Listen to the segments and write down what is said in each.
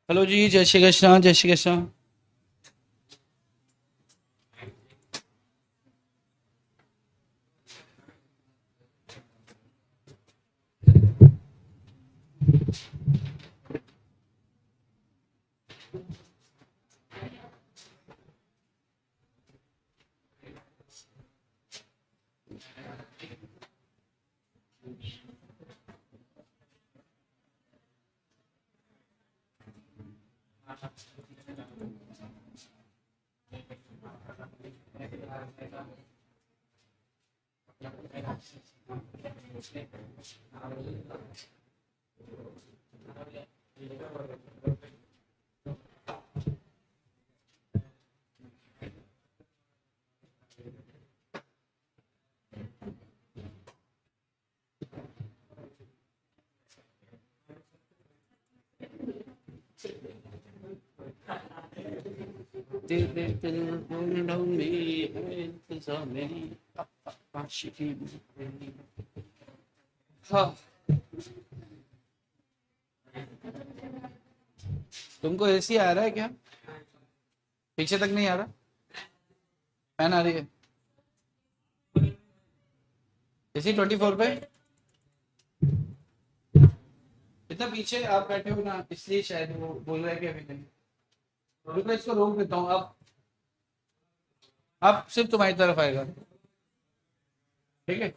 Hello जी, जय श्री कृष्ण, जय श्री कृष्ण। हाँ, तुमको एसी आ रहा है क्या? पीछे तक नहीं आ रहा? फैन आ रही है? एसी 24 पे? इतना पीछे आप बैठे हो ना, इसलिए शायद वो बोल रहा है कि अभी नहीं। रुको, इसको रोक देता हूँ। अब सिर्फ तुम्हारी तरफ आएगा, ठीक है?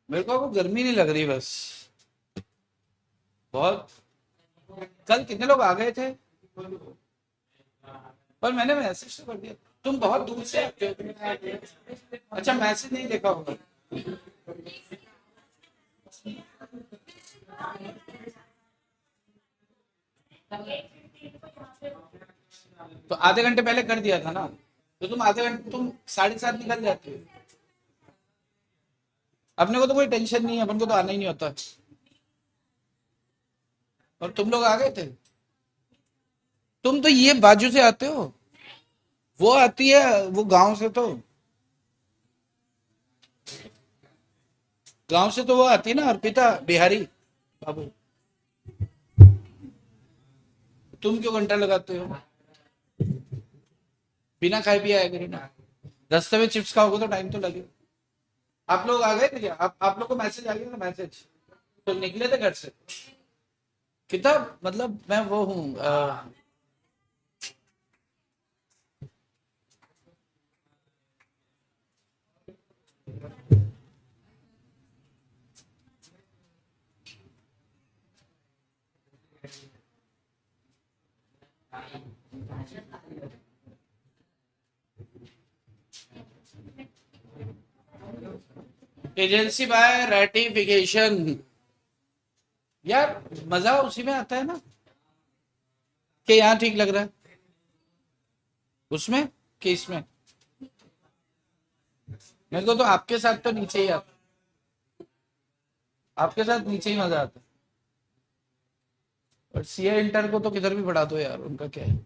मेरे को वो गर्मी नहीं लग रही बस, बहुत। कल कितने लोग आ गए थे? पर मैंने मैसेज तो कर दिया। तुम बहुत दूर से आते हो। अच्छा, मैसेज नहीं देखा होगा। तो आधे घंटे पहले कर दिया था ना, तो तुम आधे घंटे, तुम 7:30 निकल जाते हो। अपने को तो कोई टेंशन नहीं है, अपन को तो आना ही नहीं होता। और तुम लोग आ गए थे। तुम तो ये बाजू से आते हो, वो आती है वो गांव से, तो गांव से तो वो आती है ना, अर्पिता बिहारी बाबू। तुम क्यों घंटा लगाते हो? बिना खाए पिए आया करो ना। रास्ते में चिप्स खाओगे तो टाइम तो लगे। आप लोग आ गए थे क्या? आप लोग को मैसेज आ गया ना, मैसेज? तो निकले थे घर से? कितना, मतलब मैं वो हूँ एजेंसी बाय रेटिफिकेशन। यार, मजा उसी में आता है ना, कि यहाँ ठीक लग रहा है उसमें, कि इसमें। मेरे को तो आपके साथ तो नीचे ही आता, आपके साथ नीचे ही मजा आता है। और सीए इंटर को तो किधर भी पढ़ा दो यार, उनका क्या है।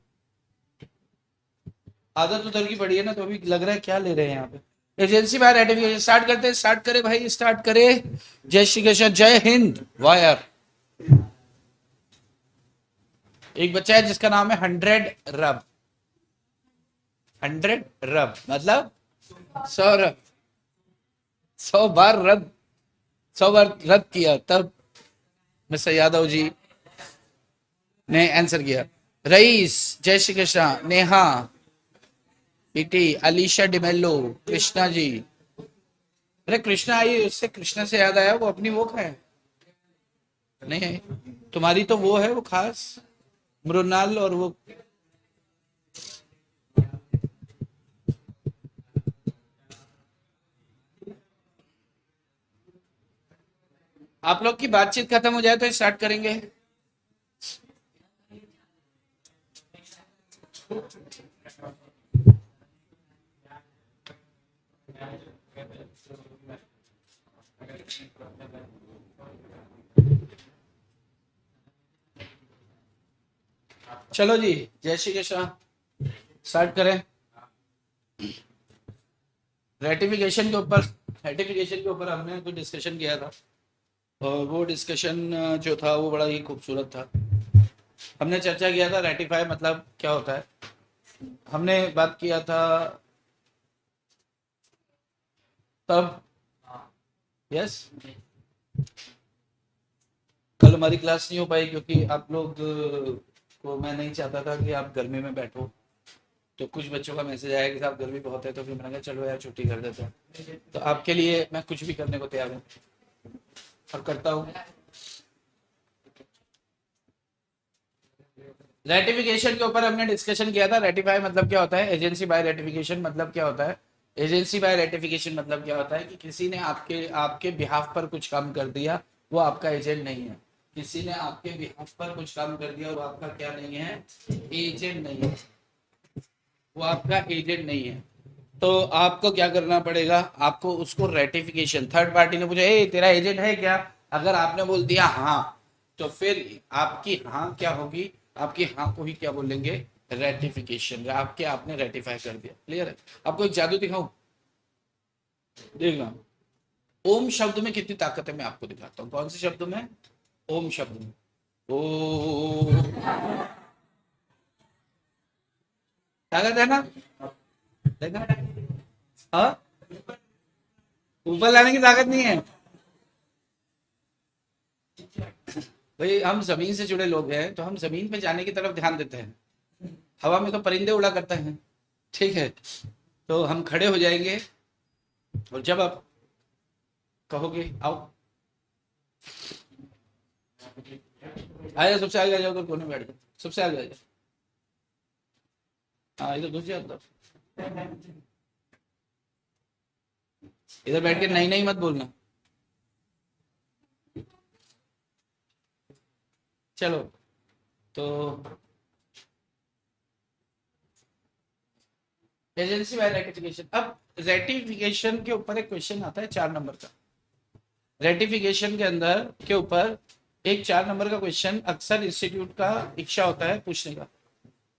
आदत उधर की पड़ी है ना, तो अभी लग रहा है क्या ले रहे हैं यहाँ पे। Agency bye ratification. स्टार्ट करते हैं, स्टार्ट करे भाई, स्टार्ट करे। जय श्री कृष्ण, जय हिंद। वाह यार, एक बच्चा है जिसका नाम है 100 रब। 100 रब मतलब 100 रब। 100 बार रब, 100 बार रब किया तब। मिस्टर यादव जी, ने आंसर किया। रईस, जय श्री कृष्णा, नेहा, पीटी, अलीशा डिमेलो, कृष्णा जी। अरे कृष्णा आई, उससे कृष्णा से याद आया, वो अपनी वो खाए नहीं है तुम्हारी, तो वो है वो खास मृणाल और वो। आप लोग की बातचीत खत्म हो जाए तो स्टार्ट करेंगे। चलो जी, जय श्री कृष्ण, स्टार्ट करें। रेटिफिकेशन के ऊपर हमने कुछ डिस्कशन किया था, और वो डिस्कशन जो था वो बड़ा ही खूबसूरत था। हमने चर्चा किया था रेटिफाई मतलब क्या होता है। हमने बात किया था तब, यस, कल हमारी क्लास नहीं हो पाई क्योंकि आप लोग को मैं नहीं चाहता था कि आप गर्मी में बैठो। तो कुछ बच्चों का मैसेज आया कि साहब गर्मी बहुत है, तो फिर मैंने कहा चलो यार छुट्टी कर देते हैं। तो आपके लिए मैं कुछ भी करने को तैयार हूँ और करता हूँ। रेटिफिकेशन के ऊपर हमने डिस्कशन किया था। रेटिफाई मतलब क्या होता है, एजेंसी बाय रेटिफिकेशन मतलब क्या होता है, एजेंसी बाय रेटिफिकेशन मतलब क्या होता है कि किसी ने आपके आपके बिहाफ पर कुछ काम कर दिया, वो आपका एजेंट नहीं है। किसी ने आपके बिहाफ पर कुछ काम कर दिया, वो आपका क्या नहीं है, एजेंट नहीं है, वो आपका एजेंट नहीं है। तो आपको क्या करना पड़ेगा, आपको उसको रेटिफिकेशन, थर्ड पार्टी ने पूछा ए तेरा एजेंट है क्या, अगर आपने बोल दिया हाँ, तो फिर आपकी हाँ क्या होगी, आपकी हाँ को ही क्या बोलेंगे, रेटिफिकेशन। आपके आपने रेटिफाई कर दिया। क्लियर है। आपको एक जादू दिखाऊं, देखना। ओम शब्द में कितनी ताकत है मैं आपको दिखाता हूँ। कौन से शब्द में, ओम शब्द में। ओ, ताकत है ना, देखा। हाँ, ऊपर लाने की ताकत नहीं है भाई, हम जमीन से जुड़े लोग हैं तो हम जमीन पे जाने की तरफ ध्यान देते हैं। हवा में तो परिंदे उड़ा करते हैं, ठीक है। तो हम खड़े हो जाएंगे और जब आप कहोगे आओ, आया सबसे आगे आ जाओ, तो कोने में बैठ जाओ, सबसे आगे आ जाओ। हाँ इधर घुस जाओ अंदर। इधर बैठ के नहीं नहीं मत बोलना। चलो, तो एजेंसी बाय रेटिफिकेशन। अब रेटिफिकेशन के ऊपर एक क्वेश्चन आता है 4 नंबर का। रेटिफिकेशन के अंदर के ऊपर एक 4 नंबर का क्वेश्चन अक्सर इंस्टीट्यूट का इच्छा होता है पूछने का।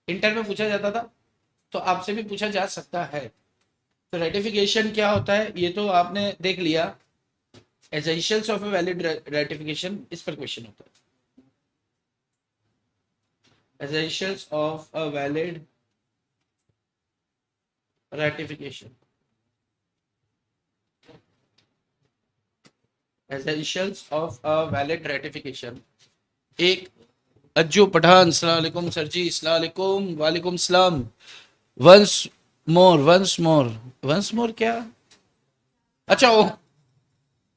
इंटर में पूछा जाता था, तो आपसे भी पूछा जा सकता है। तो रेटिफिकेशन क्या होता है ये तो आपने देख लिया। Essentials of a valid ratification, इस पर क्वेश्चन होता है। Essentials of a valid ratification, essentials of a valid ratification. एक अज्जू पठान, अस्सलाम वालेकुम सर जी, अस्सलाम वालेकुम, वालेकुम सलाम। Once more, once more, once more क्या, अच्छा ओ,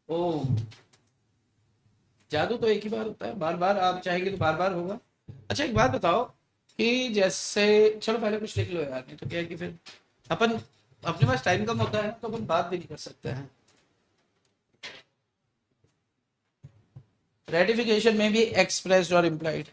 ओ, जादू तो एक ही बार होता है, बार बार आप चाहेंगे तो बार बार होगा। अच्छा एक बात बताओ कि जैसे, चलो पहले कुछ लिख लो यार, नहीं तो क्या है कि फिर अपन, अपने पास टाइम कम होता है तो अपन बात भी नहीं कर सकते हैं। रेटिफिकेशन में भी एक्सप्रेस्ड और इम्प्लाइड।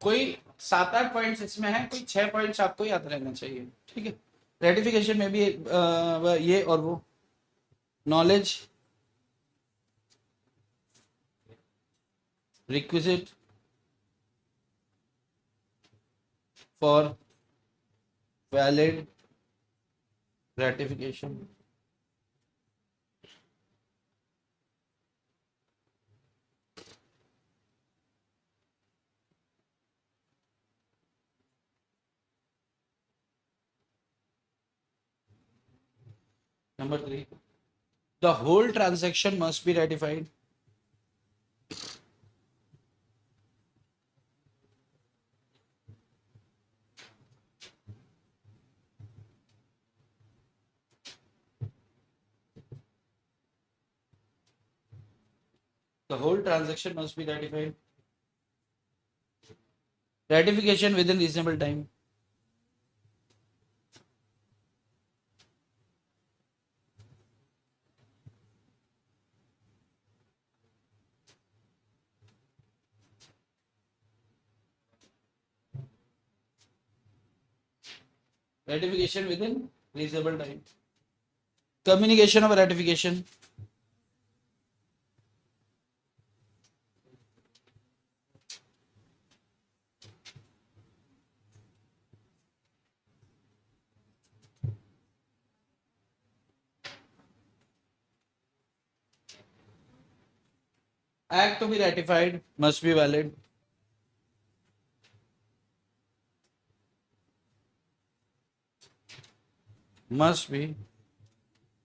कोई 7-8 पॉइंट्स इसमें है, कोई 6 पॉइंट्स आपको याद रहना चाहिए, ठीक है। रेटिफिकेशन में भी ये और वो, knowledge, requisite for valid ratification, number 3, the whole transaction must be ratified. The whole transaction must be ratified. Ratification within reasonable time. Ratification within reasonable time. Communication of ratification. Act to be ratified must be valid. Must be.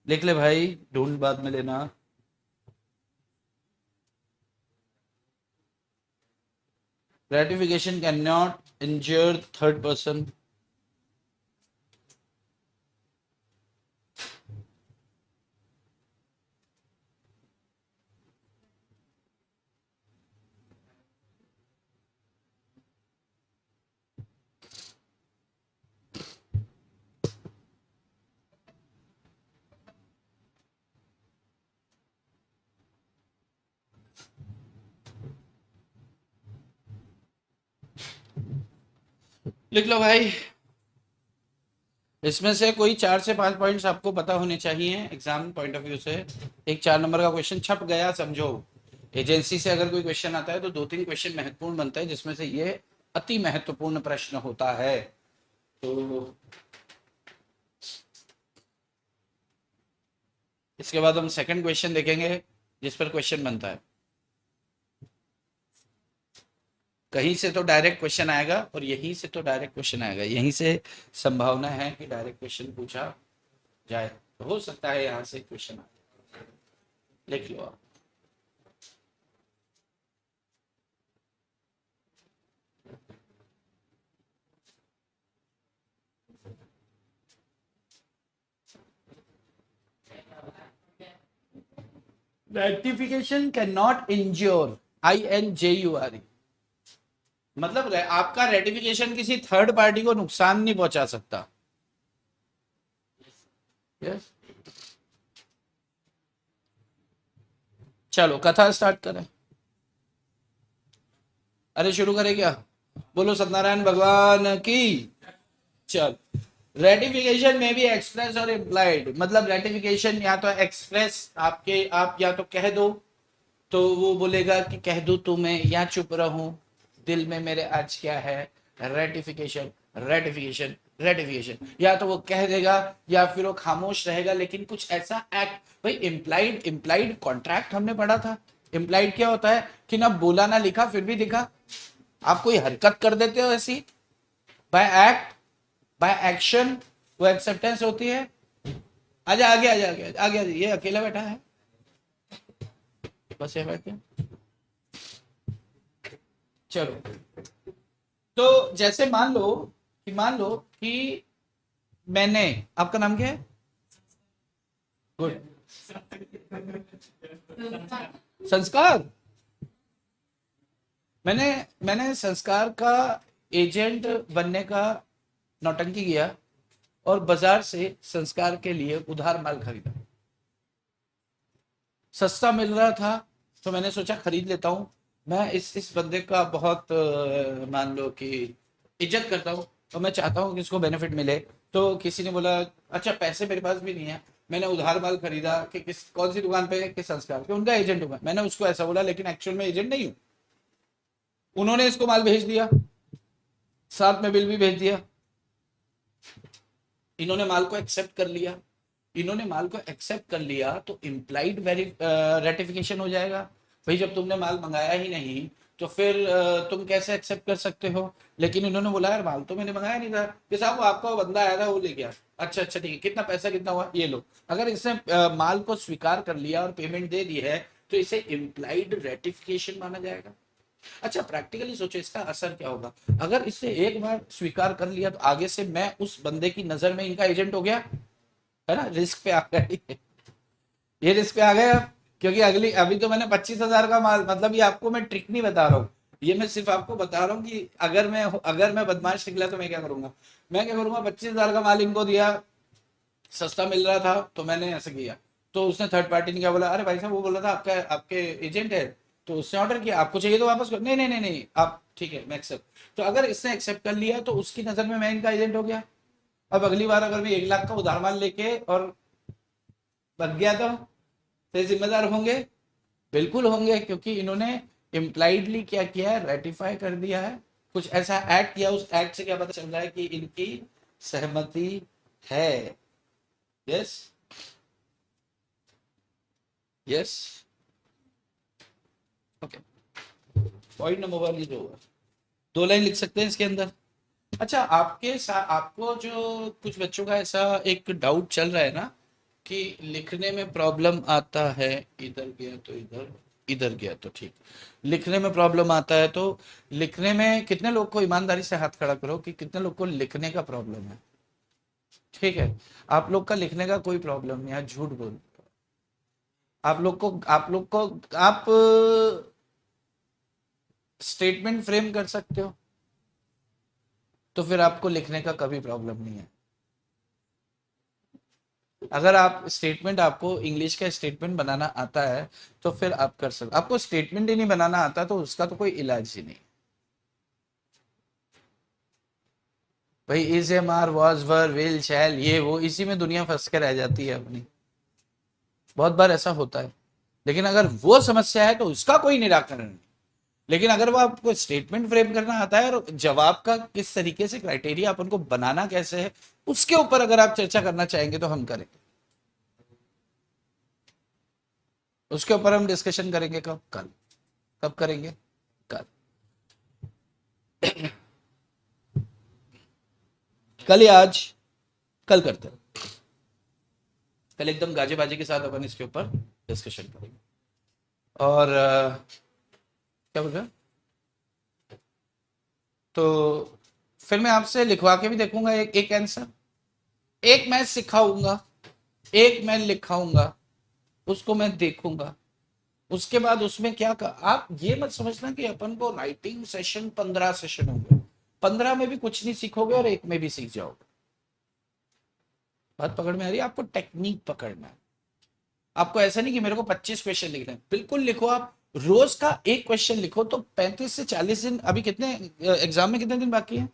लिख ले भाई, ढूंढ बाद में लेना. Ratification cannot injure third person. लिख लो भाई. इसमें से कोई 4 से 5 पॉइंट्स आपको पता होने चाहिए एग्जाम पॉइंट ऑफ व्यू से. एक 4 नंबर का क्वेश्चन छप गया समझो. एजेंसी से अगर कोई क्वेश्चन आता है तो 2-3 क्वेश्चन महत्वपूर्ण बनता है, जिसमें से ये अति महत्वपूर्ण प्रश्न होता है. तो इसके बाद हम सेकंड क्वेश्चन देखेंगे जिस पर क्वेश्चन बनता है. कहीं से तो डायरेक्ट क्वेश्चन आएगा और यहीं से तो डायरेक्ट क्वेश्चन आएगा. यहीं से संभावना है कि डायरेक्ट क्वेश्चन पूछा जाए, तो हो सकता है यहाँ से क्वेश्चन आए. लिख लो आप. Rectification can not इंज्योर, INJURE. मतलब आपका रेटिफिकेशन किसी थर्ड पार्टी को नुकसान नहीं पहुंचा सकता. yes? चलो कथा स्टार्ट करें. अरे शुरू करें क्या? बोलो सत्यनारायण भगवान की. चल, रेटिफिकेशन में भी एक्सप्रेस और इम्प्लाइड. मतलब रेटिफिकेशन या तो एक्सप्रेस आप या तो कह दो तो वो बोलेगा कि कह दो तुम्हें या चुप रहूं, दिल में मेरे आज क्या है. Ratification ratification ratification. या तो वो कह देगा या फिर वो खामोश रहेगा, लेकिन कुछ ऐसा एक्ट. भाई इम्प्लाइड इम्प्लाइड कॉन्ट्रैक्ट हमने पढ़ा था. इम्प्लाइड क्या होता है कि ना बोला ना लिखा फिर भी दिखा. आप कोई हरकत कर देते हो ऐसी, बाय एक्ट बाय एक्शन, वो एक्सेप्टेंस होती है. आजा आगे आजा आगे आगे. ये अकेला बैठा है बस, ये बैठे. चलो, तो जैसे मान लो कि मैंने, आपका नाम क्या है? गुड. संस्कार. मैंने संस्कार का एजेंट बनने का नौटंकी किया और बाजार से संस्कार के लिए उधार माल खरीदा. सस्ता मिल रहा था तो मैंने सोचा खरीद लेता हूं. मैं इस बंदे का बहुत मान लो कि इज्जत करता हूं और मैं चाहता हूं कि इसको बेनिफिट मिले. तो किसी ने बोला अच्छा पैसे मेरे पास भी नहीं है, मैंने उधार माल खरीदा कि कौन सी दुकान पे, किस संस्कार पे, उनका एजेंट हूं. मैंने उसको ऐसा बोला, लेकिन एक्चुअल में एजेंट नहीं हूं. उन्होंने इसको माल भेज दिया, साथ में बिल भी भेज दिया. इन्होंने माल को एक्सेप्ट कर लिया तो इम्प्लाइड रेटिफिकेशन हो जाएगा. भाई जब तुमने माल मंगाया ही नहीं तो फिर तुम कैसे एक्सेप्ट कर सकते हो? लेकिन इन्होंने बोला यार माल तो मैंने मंगाया नहीं था, कि साहब वो आपका वो बंदा आया था वो ले गया। अच्छा अच्छा ठीक है, कितना पैसा कितना हुआ ये लो। अगर इसने माल को स्वीकार कर लिया और पेमेंट दे दी है तो इसे इम्प्लाइड रेटिफिकेशन माना जाएगा। अच्छा प्रैक्टिकली सोचो इसका असर क्या होगा। अगर इससे एक बार स्वीकार कर लिया तो आगे से मैं उस बंदे की नजर में इनका एजेंट हो गया, है ना, रिस्क पे आ गया ये रिस्क पे आ गया। क्योंकि अगली अभी तो मैंने 25,000 का माल, मतलब ये आपको मैं ट्रिक नहीं बता रहा हूँ, ये मैं सिर्फ आपको बता रहा हूँ कि अगर मैं बदमाश निकला तो मैं क्या करूंगा। मैं क्या करूंगा, 25,000 का माल इनको दिया, सस्ता मिल रहा था तो मैंने ऐसे किया। तो उसने थर्ड पार्टी ने क्या बोला, अरे भाई साहब वो बोल रहा था आपका आपके एजेंट है, तो उसने ऑर्डर किया, आपको चाहिए तो वापस करो। नहीं नहीं नहीं नहीं आप ठीक है मैं एक्सेप्ट। तो अगर इसने एक्सेप्ट कर लिया तो उसकी नजर में मैं इनका एजेंट हो गया। अब अगली बार अगर मैं 1 लाख का उधार माल लेके और बच गया तो फिर जिम्मेदार होंगे? बिल्कुल होंगे, क्योंकि इन्होंने इम्प्लाइडली क्या किया है, रेटिफाई कर दिया है, कुछ ऐसा एक्ट किया, उस एक्ट से क्या पता चल रहा है कि इनकी सहमति है। Yes yes okay. Point number 1 ये जो हुआ, 2 लाइन लिख सकते हैं इसके अंदर। अच्छा आपके साथ आपको जो कुछ बच्चों का ऐसा एक डाउट चल रहा है ना कि लिखने में प्रॉब्लम आता है, इधर गया तो इधर, इधर गया तो ठीक, लिखने में प्रॉब्लम आता है, तो लिखने में कितने लोग को, ईमानदारी से हाथ खड़ा करो कि कितने लोग को लिखने का प्रॉब्लम है? ठीक है, आप लोग का लिखने का कोई प्रॉब्लम नहीं है, झूठ बोल। आप लोग को आप स्टेटमेंट फ्रेम कर सकते हो, तो फिर आपको लिखने का कभी प्रॉब्लम नहीं है। अगर आप स्टेटमेंट, आपको इंग्लिश का स्टेटमेंट बनाना आता है तो फिर आप कर सकते। आपको स्टेटमेंट ही नहीं बनाना आता तो उसका तो कोई इलाज ही नहीं। भाई is am are was were will shall ये वो, इसी में दुनिया फंस के रह जाती है अपनी, बहुत बार ऐसा होता है। लेकिन अगर वो समस्या है तो उसका कोई निराकरण नहीं। लेकिन अगर वो आपको स्टेटमेंट फ्रेम करना आता है और जवाब का किस तरीके से क्राइटेरिया अपन को बनाना कैसे है, उसके ऊपर अगर आप चर्चा करना चाहेंगे तो हम करेंगे। उसके ऊपर हम डिस्कशन करेंगे कब? कल। कब करेंगे? कल। कल या आज? कल करते हैं। कल एकदम गाजे बाजे के साथ अपन इसके ऊपर डिस्कशन करेंगे। और क्या बोल रहे हैं? तो फिर मैं आपसे लिखवा के भी देखूंगा एक एक आंसर, एक मैं सिखाऊंगा, एक मैं लिखाऊंगा, उसको मैं देखूंगा। उसके बाद उसमें क्या आप ये मत समझना कि अपन को राइटिंग सेशन 15 सेशन होंगे, 15 में भी कुछ नहीं सीखोगे और एक में भी सीख जाओगे। बात पकड़ में आ रही है? आपको टेक्निक पकड़ना है। आपको ऐसा नहीं कि मेरे को 25 क्वेश्चन लिखने हैं, बिल्कुल लिखो आप, रोज का एक क्वेश्चन लिखो तो 35 से 40 दिन, अभी कितने एग्जाम में कितने दिन बाकी है?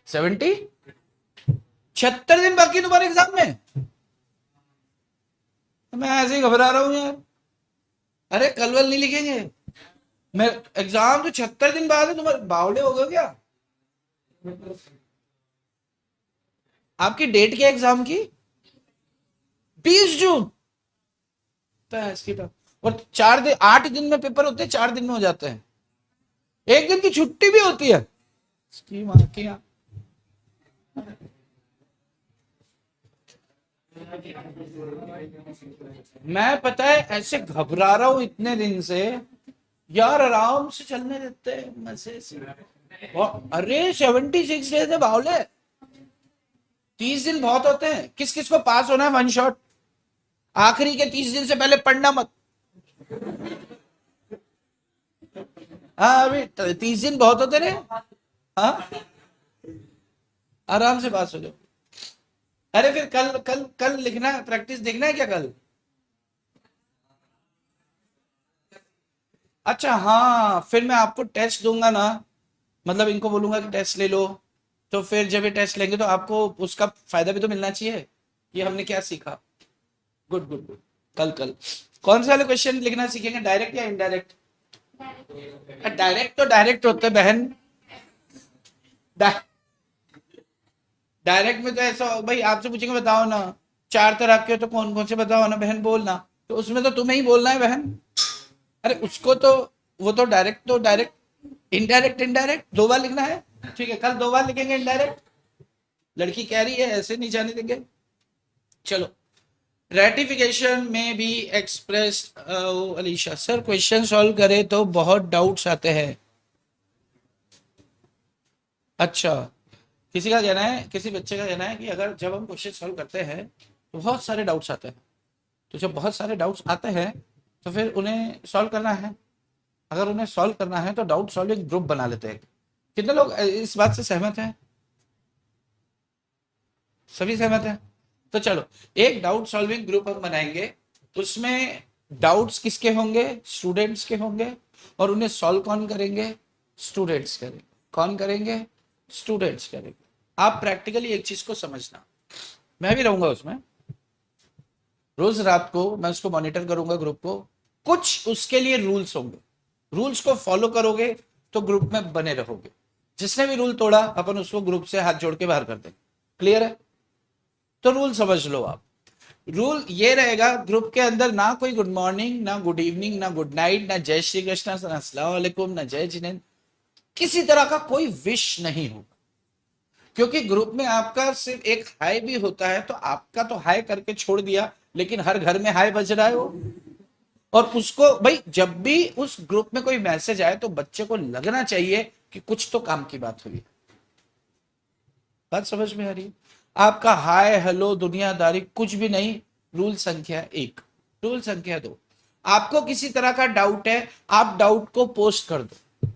70, 76 दिन बाकी है तुम्हारे एग्जाम में। तो मैं ऐसे ही घबरा रहा हूं यार। अरे कल वल नहीं लिखेंगे, मैं एग्जाम तो 76 दिन बाद है, तुम्हारे बावड़े हो गए क्या? आपकी डेट क्या एग्जाम की? 20 जून। इसकी तो, और 4 दिन 8 दिन में पेपर होते हैं, 4 दिन में हो जाते हैं, एक दिन की छुट्टी भी होती है इसकी मां की यहाँ। मैं पता है ऐसे घबरा रहा हूं इतने दिन से यार, आराम से चलने देते हैं मजे से। अरे 76 डेज है बावले, 30 दिन बहुत होते हैं। किस किस को पास होना है वन शॉट, आखिरी के 30 दिन से पहले पढ़ना मत। हाँ अभी 30 दिन बहुत होते रहे। हाँ आराम से पास हो जाओ। अरे फिर कल कल कल लिखना है, प्रैक्टिस देखना है क्या कल? अच्छा हाँ, फिर मैं आपको टेस्ट दूंगा ना, मतलब इनको बोलूंगा कि टेस्ट ले लो। तो फिर जब ये टेस्ट लेंगे तो आपको उसका फायदा भी तो मिलना चाहिए कि हमने क्या सीखा। Good good good. कल कल कौन से वाले क्वेश्चन लिखना सीखेंगे, डायरेक्ट या इनडायरेक्ट? डायरेक्ट तो डायरेक्ट होते हैं बहन। डायरेक्ट में तो ऐसा भाई आपसे पूछेंगे बताओ ना, 4 तरह के हो तो कौन कौन से बताओ ना बहन, बोलना। तो उसमें तो तुम्हें ही बोलना है बहन। अरे उसको तो, वो तो डायरेक्ट, इनडायरेक्ट इनडायरेक्ट 2 बार लिखना है, ठीक है, कल 2 बार लिखेंगे इनडायरेक्ट। लड़की कह रही है ऐसे नहीं जाने देंगे। चलो, रेटिफिकेशन में भी express, Alisha sir question solve करे तो बहुत डाउट्स आते हैं। अच्छा, किसी का कहना है, किसी बच्चे का कहना है कि अगर जब हम क्वेश्चन सॉल्व करते हैं तो बहुत सारे डाउट्स आते हैं, तो जब बहुत सारे डाउट्स आते हैं तो फिर उन्हें सॉल्व करना है। अगर उन्हें सॉल्व करना है तो डाउट सॉल्विंग ग्रुप बना लेते हैं। कितने लोग इस बात से सहमत हैं? सभी सहमत हैं? तो चलो, एक डाउट सॉल्विंग ग्रुप हम बनाएंगे। उसमें डाउट्स किसके होंगे? स्टूडेंट्स के होंगे। और उन्हें सॉल्व कौन करेंगे? स्टूडेंट्स करेंगे। कौन करेंगे? स्टूडेंट्स करेंगे। आप प्रैक्टिकली एक चीज को समझना, मैं भी रहूंगा उसमें, रोज रात को मैं उसको मॉनिटर करूंगा ग्रुप को। कुछ उसके लिए रूल्स होंगे, रूल्स को फॉलो करोगे तो ग्रुप में बने रहोगे। जिसने भी रूल तोड़ा अपन उसको ग्रुप से हाथ जोड़ के बाहर कर देंगे। क्लियर है? तो रूल समझ लो आप। रूल ये रहेगा, ग्रुप के अंदर ना कोई गुड मॉर्निंग, ना गुड इवनिंग, ना गुड नाइट, ना जय श्री कृष्ण, ना अस्सलाम वालेकुम, ना जय जिनेंद्र, किसी तरह का कोई विश नहीं होगा। क्योंकि ग्रुप में आपका सिर्फ एक हाय भी होता है, तो आपका तो हाय करके छोड़ दिया, लेकिन हर घर में हाय बज रहा है वो। और उसको भाई जब भी उस ग्रुप में कोई मैसेज आए तो बच्चे को लगना चाहिए कि कुछ तो काम की बात हुई है। बात समझ में आ रही है? आपका हाय हेलो दुनियादारी कुछ भी नहीं। रूल संख्या 1। रूल संख्या 2, आपको किसी तरह का डाउट है, आप डाउट को पोस्ट कर दो।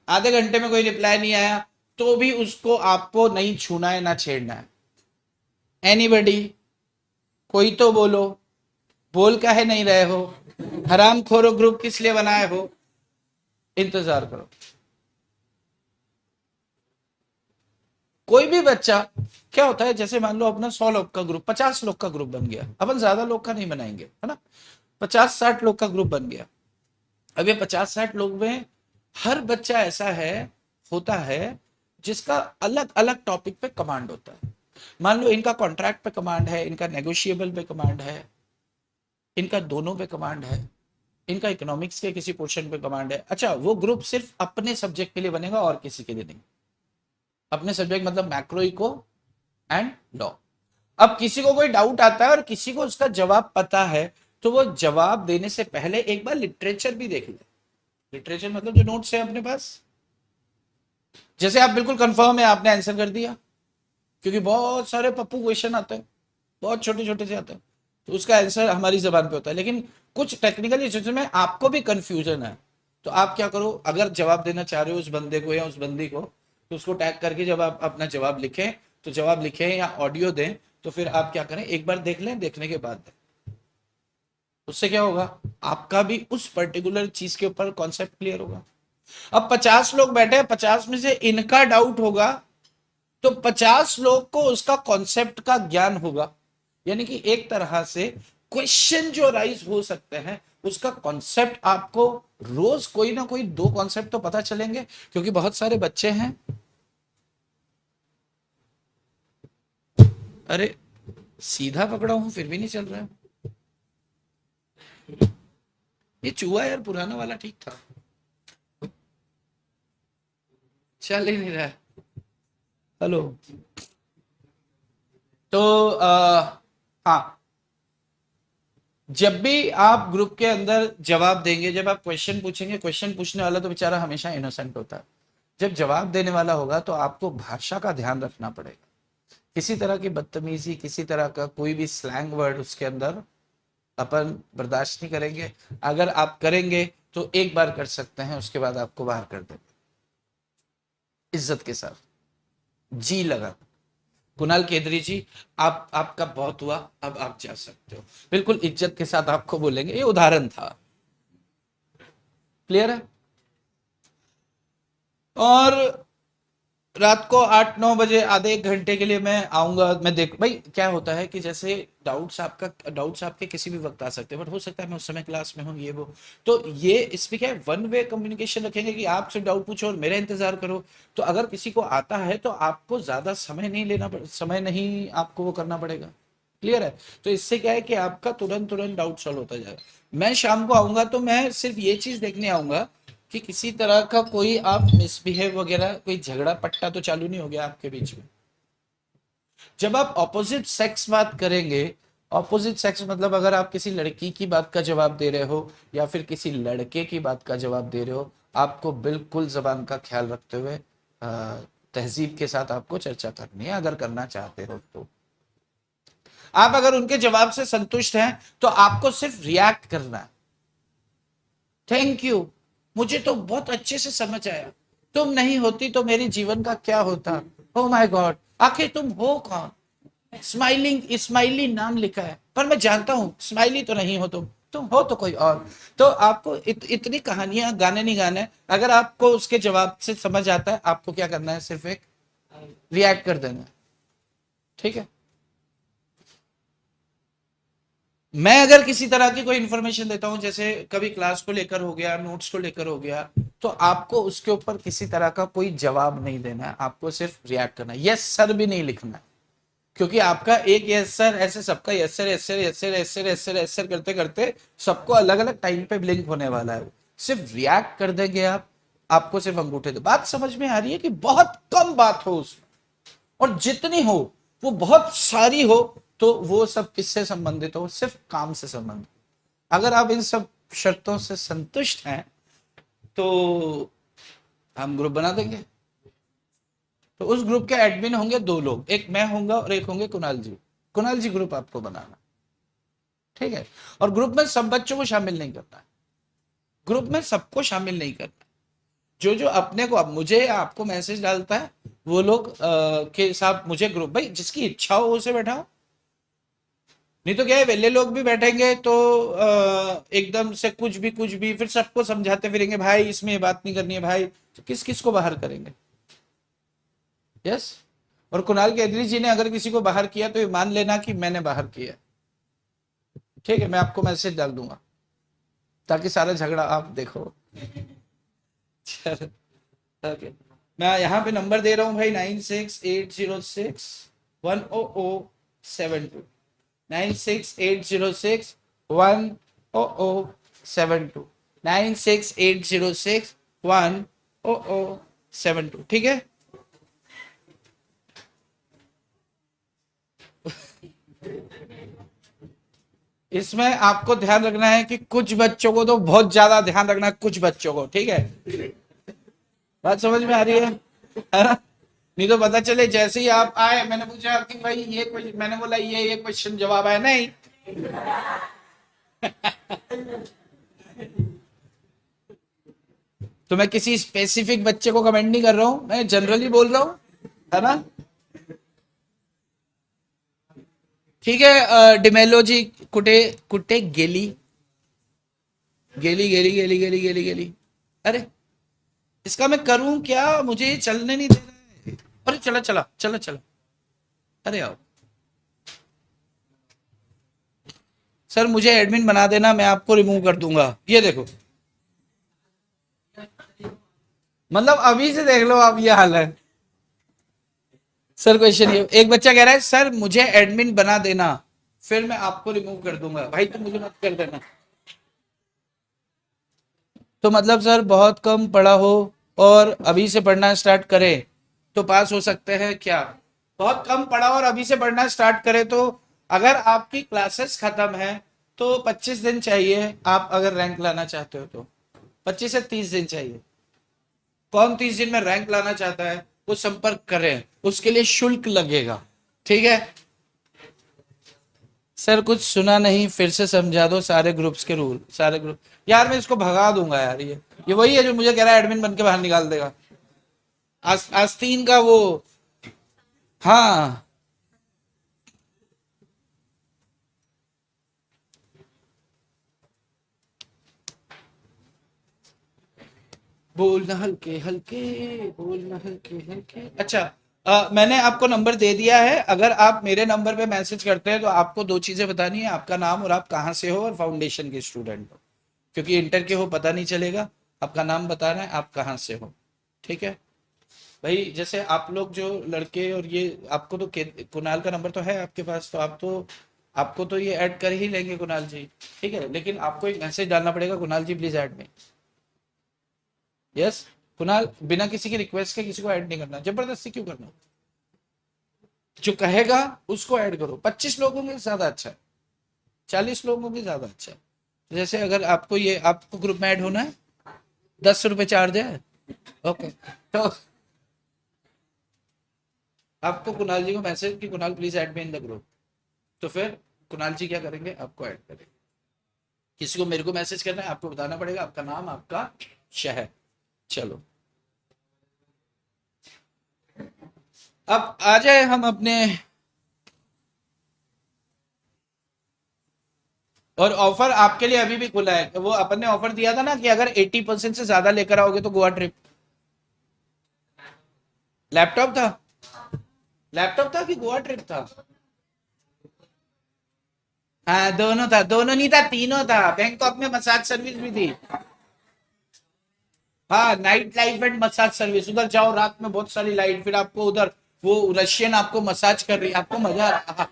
आधे घंटे में कोई रिप्लाई नहीं आया तो भी उसको आपको नहीं छूना है, ना छेड़ना है। एनीबडी, कोई तो बोलो, बोल काहे नहीं रहे हो? हराम खोरो ग्रुप किस लिए बनाए हो? इंतजार करो। कोई भी बच्चा, क्या होता है, जैसे मान लो अपना 100 लोग का ग्रुप, 50 लोग का ग्रुप बन गया, अपन ज्यादा लोग का नहीं बनाएंगे, है ना? 50-60 लोग का ग्रुप बन गया। अब ये 50-60 लोग में हर बच्चा ऐसा है, होता है, जिसका अलग अलग टॉपिक पे कमांड होता है। मान लो इनका कॉन्ट्रैक्ट पे कमांड है, इनका नेगोशिएबल पे कमांड है, इनका दोनों पे कमांड है, इनका इकोनॉमिक्स के किसी पोर्शन पे कमांड है। अच्छा, वो ग्रुप सिर्फ अपने सब्जेक्ट के लिए बनेगा और किसी के लिए नहीं। अपने सब्जेक्ट मतलब मैक्रो इको एंड लॉ। अब किसी को कोई डाउट आता है और किसी को उसका जवाब पता है, तो वो जवाब देने से पहले एक बार लिटरेचर भी देख ले। लिटरेचर मतलब जो नोट्स है अपने पास। जैसे आप बिल्कुल कंफर्म है आपने आंसर कर दिया, क्योंकि बहुत सारे पप्पू क्वेश्चन आते हैं, बहुत छोटे छोटे से आते हैं, तो उसका आंसर हमारी जबान पे होता है। लेकिन कुछ टेक्निकल इश्यूज में आपको भी कंफ्यूजन है, तो आप क्या करो, अगर जवाब देना चाह रहे हो उस बंदे को या उस बंदी को, तो उसको टैग करके जब आप अपना जवाब लिखें, तो जवाब लिखें या ऑडियो दें, तो फिर आप क्या करें, एक बार देख लें, देखने के बाद दें। उससे क्या होगा, आपका भी उस पर्टिकुलर चीज के ऊपर कॉन्सेप्ट क्लियर होगा। अब 50 लोग बैठे हैं, 50 में से इनका डाउट होगा, तो 50 लोग को उसका कॉन्सेप्ट का ज्ञान होगा। यानी कि एक तरह से क्वेश्चन जो राइज हो सकते हैं उसका कॉन्सेप्ट आपको, रोज कोई ना कोई 2 कॉन्सेप्ट तो पता चलेंगे, क्योंकि बहुत सारे बच्चे हैं। अरे सीधा पकड़ा हूं फिर भी नहीं चल रहा है। ये चूहा यार पुराना वाला ठीक था, चल ही नहीं रहा है। हेलो। तो हाँ, जब भी आप ग्रुप के अंदर जवाब देंगे, जब आप क्वेश्चन पूछेंगे, क्वेश्चन पूछने वाला तो बेचारा हमेशा इनोसेंट होता है। जब जवाब देने वाला होगा तो आपको भाषा का ध्यान रखना पड़ेगा। किसी तरह की बदतमीजी, किसी तरह का कोई भी स्लैंग वर्ड उसके अंदर अपन बर्दाश्त नहीं करेंगे। अगर आप करेंगे तो एक बार कर सकते हैं, उसके बाद आपको बाहर कर देंगे, इज्जत के साथ, जी लगा। कुणाल केदरी जी, आप, आपका बहुत हुआ, अब आप जा सकते हो। बिल्कुल इज्जत के साथ आपको बोलेंगे, ये उदाहरण था। क्लियर है? और रात को 8-9 बजे आधे 1 घंटे के लिए मैं आऊंगा। मैं देख भाई क्या होता है कि जैसे डाउट्स आपके किसी भी वक्त आ सकते हैं, बट हो सकता है मैं उस समय क्लास में हूँ, ये वो। तो ये इसमें क्या है, वन वे कम्युनिकेशन रखेंगे कि आप सिर्फ डाउट पूछो और मेरा इंतजार करो। तो अगर किसी को आता है तो आपको ज्यादा समय नहीं लेना समय नहीं आपको वो करना पड़ेगा। क्लियर है? तो इससे क्या है कि आपका तुरंत तुरंत डाउट सॉल्व होता जाएगा। मैं शाम को आऊंगा तो मैं सिर्फ ये चीज देखने आऊंगा कि किसी तरह का कोई आप मिसबिहेव वगैरह, कोई झगड़ा पट्टा तो चालू नहीं हो गया आपके बीच में। जब आप ऑपोजिट सेक्स बात करेंगे, ऑपोजिट सेक्स मतलब अगर आप किसी लड़की की बात का जवाब दे रहे हो या फिर किसी लड़के की बात का जवाब दे रहे हो, आपको बिल्कुल जबान का ख्याल रखते हुए तहजीब के साथ आपको चर्चा करनी है, अगर करना चाहते हो तो। आप अगर उनके जवाब से संतुष्ट हैं तो आपको सिर्फ रिएक्ट करना है, थैंक यू, मुझे तो बहुत अच्छे से समझ आया, तुम नहीं होती तो मेरे जीवन का क्या होता, ओ माय गॉड, आखिर तुम हो कौन, स्माइलिंग, स्माइली नाम लिखा है पर मैं जानता हूं स्माइली तो नहीं हो तुम हो तो कोई और। तो आपको इतनी कहानियां गाने नहीं गाने। अगर आपको उसके जवाब से समझ आता है, आपको क्या करना है, सिर्फ एक रिएक्ट कर देना है, ठीक है? मैं अगर किसी तरह की कोई इंफॉर्मेशन देता हूं, जैसे कभी क्लास को लेकर हो गया, नोट्स को लेकर हो गया, तो आपको उसके ऊपर किसी तरह का कोई जवाब नहीं देना है, आपको सिर्फ रिएक्ट करना है, यस सर भी नहीं लिखना है, क्योंकि आपका एक यस सर ऐसे सबका yes sir yes sir yes sir yes sir yes sir yes sir करते करते सबको अलग अलग टाइम पे ब्लिंक होने वाला है। सिर्फ रिएक्ट कर देंगे आप, आपको सिर्फ अंगूठे दो। बात समझ में आ रही है कि बहुत कम बात हो उसमें, और जितनी हो वो बहुत सारी हो, तो वो सब किससे संबंधित हो, सिर्फ काम से संबंधित। अगर आप इन सब शर्तों से संतुष्ट हैं तो हम ग्रुप बना देंगे। तो उस ग्रुप के एडमिन होंगे दो लोग, एक मैं होऊंगा और एक होंगे कुणाल जी। कुणाल जी ग्रुप आपको बनाना, ठीक है? और ग्रुप में सब बच्चों को शामिल नहीं करना है, ग्रुप में सबको शामिल नहीं करना। जो जो अपने को, अब मुझे या आपको मैसेज डालता है, वो लोग के साथ मुझे ग्रुप, भाई जिसकी इच्छा हो उसे बैठाओ। नहीं तो क्या है, वेले लोग भी बैठेंगे तो एकदम से कुछ भी फिर सबको समझाते फिरेंगे, भाई इसमें ये बात नहीं करनी है भाई, तो किस किस को बाहर करेंगे? यस। और कुणाल केदरी जी ने अगर किसी को बाहर किया तो ये मान लेना कि मैंने बाहर किया, ठीक है? मैं आपको मैसेज डाल दूंगा ताकि सारा झगड़ा आप देखो। चलो, ओके। मैं यहाँ पे नंबर दे रहा हूँ भाई, 9680610072, 9680610072, 9680610072, ठीक है? इसमें आपको ध्यान रखना है कि कुछ बच्चों को तो बहुत ज्यादा ध्यान रखना है, कुछ बच्चों को, ठीक है? बात समझ में आ रही है ना? नहीं तो पता चले जैसे ही आप आए, मैंने पूछा कि भाई ये क्वेश्चन, मैंने बोला ये क्वेश्चन जवाब है नहीं। तो मैं किसी स्पेसिफिक बच्चे को कमेंट नहीं कर रहा हूं, मैं जनरली बोल रहा हूं, है ना? ठीक है। डिमेलो जी, कुटे कुटे गेली गेली गेली गेली गेली गेली गेली, अरे इसका मैं करूं क्या, मुझे ये चलने नहीं दे रहा है। अरे चला चला चला चला, अरे आओ सर, मुझे एडमिन बना देना, मैं आपको रिमूव कर दूंगा, ये देखो। मतलब अभी से देख लो आप, ये हाल है। सर क्वेश्चन ये, एक बच्चा कह रहा है सर मुझे एडमिन बना देना, फिर मैं आपको रिमूव कर दूंगा। भाई तुम मुझे मत कर देना। तो मतलब सर बहुत कम पढ़ा हो और अभी से पढ़ना स्टार्ट करे तो पास हो सकते हैं क्या? बहुत कम पढ़ा और अभी से पढ़ना स्टार्ट करे तो, अगर आपकी क्लासेस खत्म है तो 25 दिन चाहिए, आप अगर रैंक लाना चाहते हो तो 25 से 30 दिन चाहिए। कौन 30 दिन में रैंक लाना चाहता है वो संपर्क करें, उसके लिए शुल्क लगेगा, ठीक है? सर कुछ सुना नहीं, फिर से समझा दो सारे ग्रुप्स के रूल, सारे ग्रुप। यार मैं इसको भगा दूंगा यार, ये वही है जो मुझे कह रहा है एडमिन बन के बाहर निकाल देगा। आस्तीन का वो, हाँ। बोलना हल्के हल्के, बोलना हल्के हल्के। अच्छा, मैंने आपको नंबर दे दिया है, अगर आप मेरे नंबर पे मैसेज करते हैं तो आपको दो चीजें बतानी है, आपका नाम और आप कहाँ से हो, और फाउंडेशन के स्टूडेंट हो, क्योंकि इंटर के हो पता नहीं चलेगा। आपका नाम बताना है, आप कहाँ से हो, ठीक है? भाई जैसे आप लोग जो लड़के और ये, आपको तो कुणाल का नंबर तो है आपके पास, तो आप तो आपको तो ये ऐड कर ही लेंगे कुणाल जी, ठीक है, लेकिन आपको एक मैसेज डालना पड़ेगा, कुणाल जी प्लीज ऐड में। यस कुणाल, बिना किसी की रिक्वेस्ट के किसी को ऐड नहीं करना, जबरदस्ती क्यों करना, जो कहेगा उसको ऐड करो। 25 लोगों में ज्यादा अच्छा है, 40 लोगों में ज्यादा अच्छा है। जैसे अगर आपको ये, आपको ग्रुप में ऐड होना है, 10 रुपए चार्ज है, ओके, तो आपको कुणाल जी को मैसेज कि Kunal please add me in the group, तो फिर कुणाल जी क्या करेंगे, आपको ऐड करेंगे। किसी को मेरे को मैसेज करना है, आपको बताना पड़ेगा आपका नाम, आपका शहर। चलो अब आ जाए हम अपने, और ऑफर आपके लिए अभी भी खुला है, वो अपन ने ऑफर दिया था ना कि अगर 80% से ज्यादा लेकर आओगे तो गोवा ट्रिप। लैपटॉप था, लैपटॉप था कि गोवा ट्रिप था? हाँ दोनों था, दोनों नहीं था, तीनों था, बैंकॉक में मसाज सर्विस भी थी। हाँ night life and massage service, उधर जाओ रात में बहुत सारी लाइट, फिर आपको उधर वो रशियन आपको मसाज कर रही है, आपको मजा आ रहा।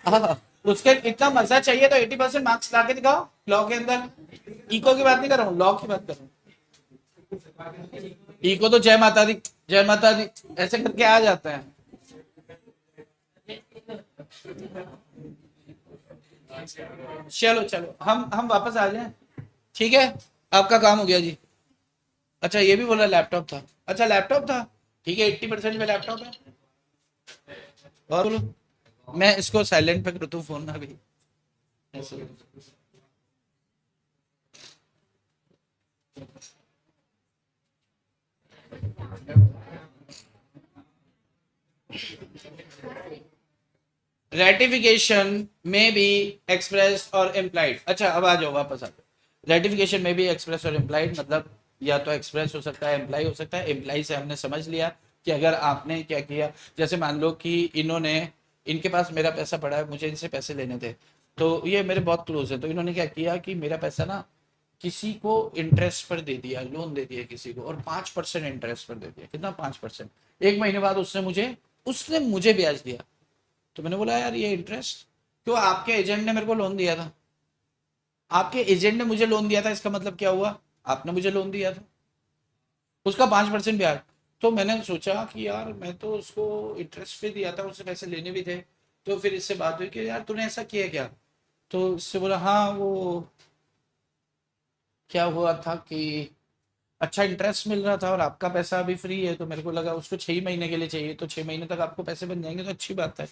हाँ, हाँ, उसके इतना मजा चाहिए तो 80% मार्क्स ला के दिखाओ लॉ के अंदर। इको की बात नहीं कर रहा हूँ, लॉ की बात कर रहा हूँ। इको तो जय माता दी, जय माता दी ऐसे करके आ जाता है। चलो चलो हम वापस आ जाएं, ठीक है, आपका काम हो गया जी। अच्छा ये भी बोला लैपटॉप था, अच्छा लैपटॉप था, ठीक है, 80% में लैपटॉप है। और बोलो, मैं इसको साइलेंट पे कर दूं फोन ना भी, ऐसे। रेटिफिकेशन में भी एक्सप्रेस और इम्प्लाइड, अच्छा अब आ जाओ वापस आ जाओ। रेटिफिकेशन में भी एक्सप्रेस और इम्प्लाइड, मतलब या तो एक्सप्रेस हो सकता है, इम्प्लाई हो सकता है। इम्प्लाई से हमने समझ लिया कि अगर आपने क्या किया, जैसे मान लो कि इन्होंने, इनके पास मेरा पैसा पड़ा है, मुझे इनसे पैसे लेने थे, तो ये मेरे बहुत क्लोज है, तो इन्होंने क्या किया कि मेरा पैसा ना किसी को इंटरेस्ट पर दे दिया, लोन दे दिया किसी को, और 5% इंटरेस्ट पर दे दिया। कितना? 5%। एक महीने बाद उसने मुझे ब्याज दिया। तो मैंने बोला यार ये इंटरेस्ट क्यों, आपके एजेंट ने मेरे को लोन दिया था, आपके एजेंट ने मुझे लोन दिया था, इसका मतलब क्या हुआ, आपने मुझे लोन दिया था, उसका 5% ब्याज। तो मैंने सोचा कि यार मैं तो उसको इंटरेस्ट पे दिया था, उससे पैसे लेने भी थे। तो फिर इससे बात हुई कि यार तूने ऐसा किया क्या, तो इससे बोला हाँ वो क्या हुआ था कि अच्छा इंटरेस्ट मिल रहा था और आपका पैसा अभी फ्री है, तो मेरे को लगा उसको 6 महीने के लिए चाहिए, तो 6 महीने तक आपको पैसे बन जाएंगे तो अच्छी बात है।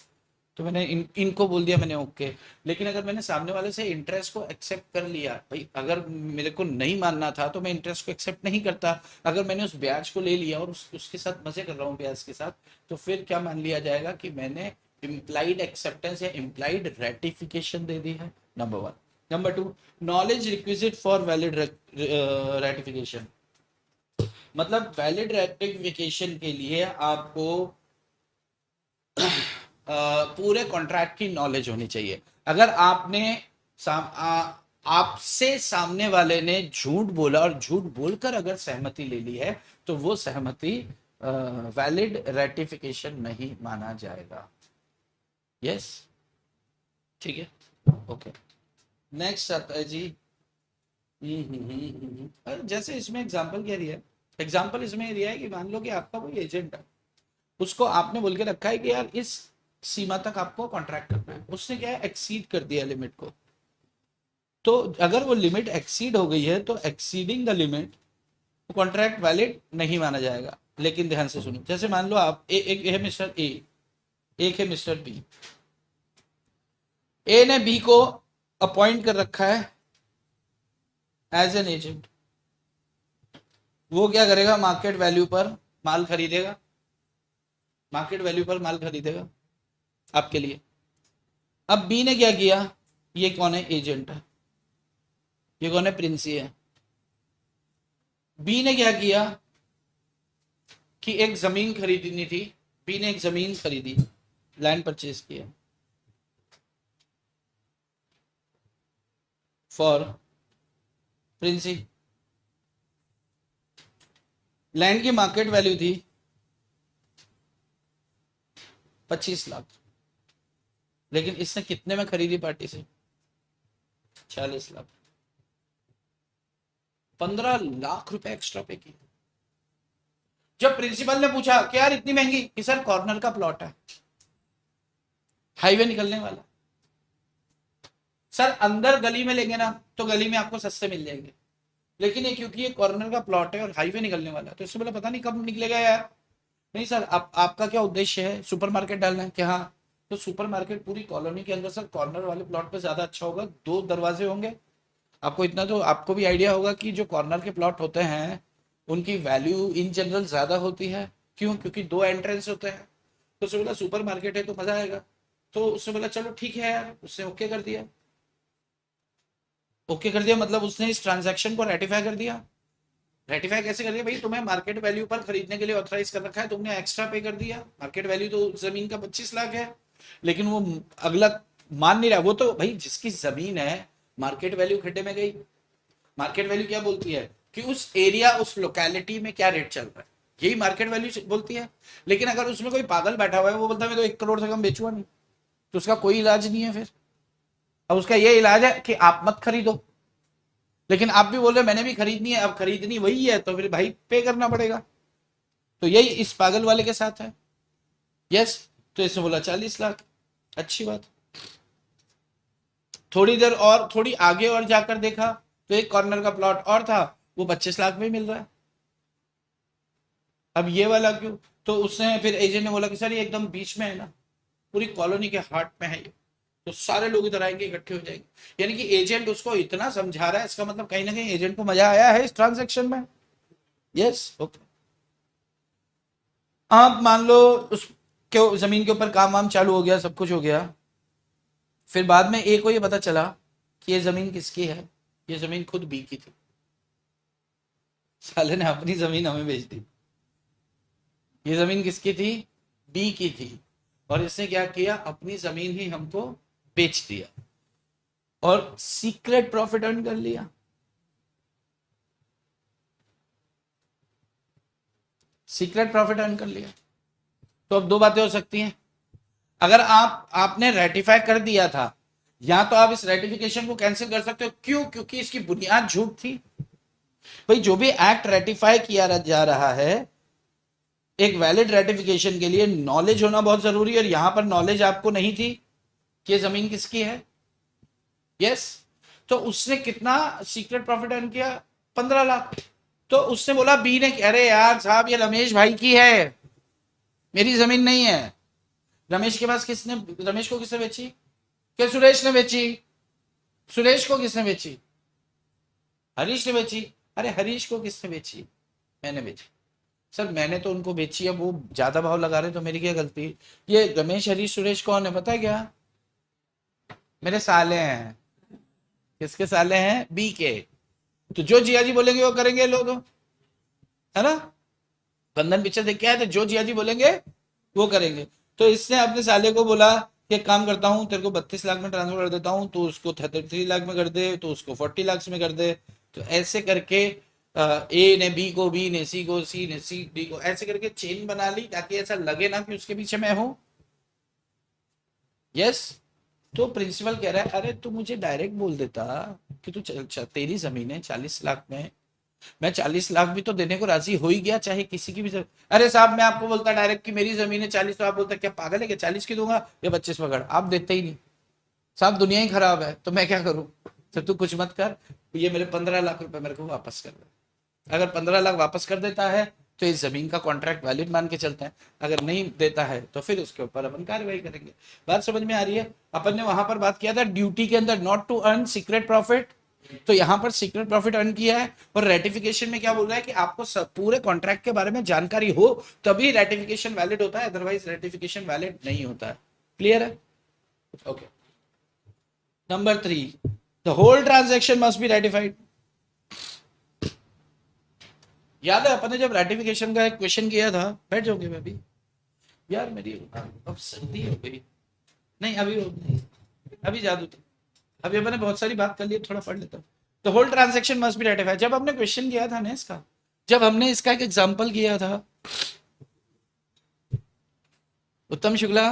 तो मैंने इनको बोल दिया, मैंने ओके। लेकिन अगर मैंने सामने वाले से इंटरेस्ट को एक्सेप्ट कर लिया, भाई अगर मेरे को नहीं मानना था तो मैं इंटरेस्ट को एक्सेप्ट नहीं करता। अगर मैंने उस ब्याज को ले लिया और उसके साथ मजे कर रहा हूँ ब्याज के साथ, तो फिर क्या मान लिया जाएगा कि मैंने इम्प्लाइड एक्सेप्टेंस या इम्प्लाइड रेटिफिकेशन दे दी है, number one. Number two, knowledge requisite for valid ratification, मतलब वैलिड रेटिफिकेशन के लिए आपको पूरे कॉन्ट्रैक्ट की नॉलेज होनी चाहिए। अगर आपने आपसे सामने वाले ने झूठ बोला और झूठ बोलकर अगर सहमति ले ली है, तो वो सहमति वैलिड रेटिफिकेशन नहीं माना जाएगा। यस, ठीक है, ओके। नेक्स्ट आता है जी। जैसे इसमें एग्जांपल क्या दिया है, एग्जांपल इसमें ये दिया है कि मान लो कि आपका कोई एजेंट है, उसको आपने बोल के रखा है कि यार इस सीमा तक आपको कॉन्ट्रैक्ट करना है, उसने क्या है एक्सीड कर दिया लिमिट को। तो अगर वो लिमिट एक्सीड हो गई है तो exceeding the limit contract valid नहीं माना जाएगा। लेकिन ध्यान से सुनो, जैसे मान लो आप एक है मिस्टर ए, एक है मिस्टर बी। ए ने बी को अपॉइंट कर रखा है एज एन एजेंट। वो क्या करेगा, मार्केट वैल्यू पर माल खरीदेगा, मार्केट वैल्यू पर माल खरीदेगा आपके लिए। अब बी ने क्या किया, ये कौन है, एजेंट है, ये कौन है, प्रिंसी है। बी ने क्या किया कि एक जमीन खरीदनी थी, बी ने एक जमीन खरीदी, लैंड परचेज किया फॉर प्रिंसी। लैंड की मार्केट वैल्यू थी 25 लाख, लेकिन इसने कितने में खरीदी पार्टी से? 40 लाख। 15 लाख रुपए एक्स्ट्रा पे किए। जब प्रिंसिपल ने पूछा कि यार इतनी महंगी, कि सर कॉर्नर का प्लॉट है, हाईवे निकलने वाला। सर अंदर गली में लेंगे ना तो गली में आपको सस्ते मिल जाएंगे, लेकिन ये क्योंकि ये कॉर्नर का प्लॉट है और हाईवे निकलने वाला है, तो इससे बोला पता नहीं कब निकलेगा यार। नहीं सर, आपका क्या उद्देश्य है, सुपरमार्केट डालना है क्या? हाँ, तो सुपरमार्केट पूरी कॉलोनी के अंदर सर कॉर्नर वाले प्लॉट पे ज्यादा अच्छा होगा, 2 दरवाजे होंगे। आपको इतना तो आपको भी आइडिया होगा कि जो कॉर्नर के प्लॉट होते हैं उनकी वैल्यू इन जनरल ज्यादा होती है। क्यों? क्योंकि 2 एंट्रेंस होते हैं। तो उसने बोला सुपर मार्केट है तो मजा आएगा। तो उसने बोला चलो ठीक है यार, उसने ओके कर दिया। ओके कर दिया मतलब उसने इस ट्रांजैक्शन को रेटिफाई कर दिया। रेटिफाई कैसे कर दिया भाई? तुम्हें मार्केट वैल्यू पर खरीदने के लिए ऑथराइज कर रखा है, तुमने एक्स्ट्रा पे कर दिया। मार्केट वैल्यू तो जमीन का 25 लाख है, लेकिन वो अगला मान नहीं रहा। वो तो भाई जिसकी जमीन है, मार्केट वैल्यू खड्डे में गई। मार्केट वैल्यू क्या बोलती है कि उस एरिया, उस लोकेलिटी में क्या रेट चल रहा है, यही मार्केट वैल्यू बोलती है। लेकिन अगर उसमें कोई पागल बैठा हुआ है, वो बोलता है मैं तो 1 करोड़ से कम बेचूंगा नहीं, तो उसका कोई इलाज नहीं है फिर। अब उसका ये इलाज है कि आप मत खरीदो, लेकिन आप भी बोल रहे मैंने भी खरीदनी है, अब खरीदनी वही है तो फिर भाई पे करना पड़ेगा। तो यही इस पागल वाले के साथ है। यस, तो इसने बोला 40 लाख, अच्छी बात। थोड़ी देर और थोड़ी आगे और जाकर देखा तो एक कॉर्नर का प्लॉट और था, वो 25 लाख में मिल रहा है। अब ये वाला क्यों? तो उसने फिर एजेंट ने बोला कि सर ये एकदम बीच में है ना, पूरी कॉलोनी के हार्ट में है ये, तो सारे लोग इधर आएंगे, इकट्ठे हो जाएंगे। यानी कि एजेंट उसको इतना समझा रहा है, इसका मतलब कहीं ना कहीं एजेंट को मजा आया है इस ट्रांजेक्शन में। Yes, okay. आप मान लो उस के जमीन के ऊपर काम वाम चालू हो गया, सब कुछ हो गया। फिर बाद में ए को ये पता चला कि ये जमीन किसकी है। ये जमीन खुद बी की थी। साले ने अपनी जमीन हमें बेच दी। ये जमीन किसकी थी? बी की थी। और इसने क्या किया, अपनी जमीन ही हमको बेच दिया और सीक्रेट प्रॉफिट अर्न कर लिया। सीक्रेट प्रॉफिट अर्न कर लिया। तो अब 2 बातें हो सकती हैं। अगर आपने रेटिफाई कर दिया था, या तो आप इस रेटिफिकेशन को कैंसिल कर सकते हो। क्यों? क्योंकि इसकी बुनियाद झूठ थी। भाई जो भी एक्ट रेटिफाई किया जा रहा है, एक वैलिड रेटिफिकेशन के लिए नॉलेज होना बहुत जरूरी है, और यहां पर नॉलेज आपको नहीं थी कि ये जमीन किसकी है। यस, तो उसने कितना सीक्रेट प्रॉफिट अर्न किया? 15 लाख। तो उसने बोला बी ने, अरे यार साहब ये रमेश भाई की है, मेरी जमीन नहीं है। रमेश के पास किसने, रमेश को किसने बेची? क्या सुरेश ने बेची? सुरेश को किसने बेची? हरीश ने बेची। अरे हरीश को किसने बेची? मैंने बेची। सर मैंने तो उनको बेची है, वो ज्यादा भाव लगा रहे तो मेरी क्या गलती? ये रमेश हरीश सुरेश कौन है पता है क्या? मेरे साले हैं। किसके साले हैं? बी के। तो जो जिया जी बोलेंगे वो करेंगे लोग, है ना? बंधन पिक्चर देख के आए थे, जो जिया जी बोलेंगे वो करेंगे। तो इसने अपने साले को बोला कि एक काम करता हूँ, तेरे को 32 लाख में ट्रांसफर कर देता हूँ, तो उसको 33 लाख में कर दे, तो उसको 40 लाख में कर दे। तो ऐसे करके ए ने बी को, बी ने सी को, सी ने सी डी को, ऐसे करके चेन बना ली ताकि ऐसा लगे ना कि उसके पीछे मैं हूं। यस, तो प्रिंसिपल कह रहा है अरे तू मुझे डायरेक्ट बोल देता कि तू तेरी जमीन है 40 लाख में, मैं 40 लाख भी तो देने को राजी हो ही गया, चाहे किसी की भी अरे साहब मैं आपको बोलता डायरेक्ट कि मेरी जमीन है 40, तो आप बोलता क्या पागल है कि 40 की दूंगा या 25 पकड़। आप देते ही नहीं साहब, दुनिया ही खराब है, तो मैं क्या करूं? तो तू कुछ मत कर, ये मेरे 15 लाख रुपए मेरे को वापस कर दे। अगर 15 लाख वापस कर देता है तो इस जमीन का कॉन्ट्रैक्ट वैलिड मान के चलते हैं, अगर नहीं देता है तो फिर उसके ऊपर अपन कार्रवाई करेंगे। बात समझ में आ रही है? अपन ने वहां पर बात किया था ड्यूटी के अंदर not to earn secret profit, तो यहां पर सीक्रेट प्रॉफिट अर्न किया है। और रेटिफिकेशन में क्या बोल रहा है कि आपको पूरे कॉन्ट्रैक्ट के बारे में जानकारी हो तभी रेटिफिकेशन वैलिड होता है, अदरवाइज रेटिफिकेशन वैलिड नहीं होता है। क्लियर है? Okay. Number 3, the whole transaction must be ratified. याद है अपन ने जब रेटिफिकेशन का एक क्वेश्चन किया था, बैठ जाओगे मैं भी यार, मेरी अब सर्दी हो गई। नहीं अभी नहीं, अभी जादू थी। अभी अपन ने बहुत सारी बात कर ली, थोड़ा पढ़ लेता हूँ। तो whole transaction must be ratified. जब हमने क्वेश्चन किया था ना इसका, जब हमने इसका एक एग्जाम्पल किया था, उत्तम शुक्ला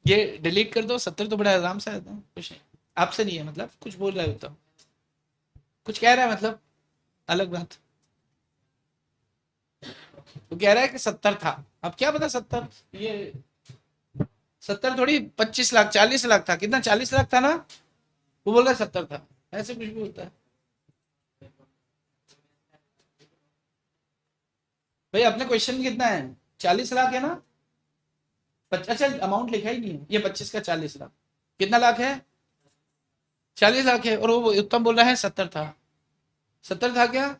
ये डिलीट कर दो, 70 तो बड़ा आराम से आता है, कुछ नहीं आपसे नहीं है, मतलब कुछ बोल रहा है तो कुछ कह रहा है, मतलब अलग बात। वो कह रहा है कि 70 था, अब क्या पता 70, ये 70 थोड़ी 25 लाख 40 लाख था, कितना 40 लाख था ना, वो बोल रहा है 70 था, ऐसे कुछ भी होता है भाई। अपने क्वेश्चन में कितना है, 40 लाख है ना, अच्छा अमाउंट लिखा ही नहीं है, ये 25 का 40 लाख, कितना लाख है, 40 लाख है, और वो उत्तम बोल रहा है 70 था। 70 था क्या,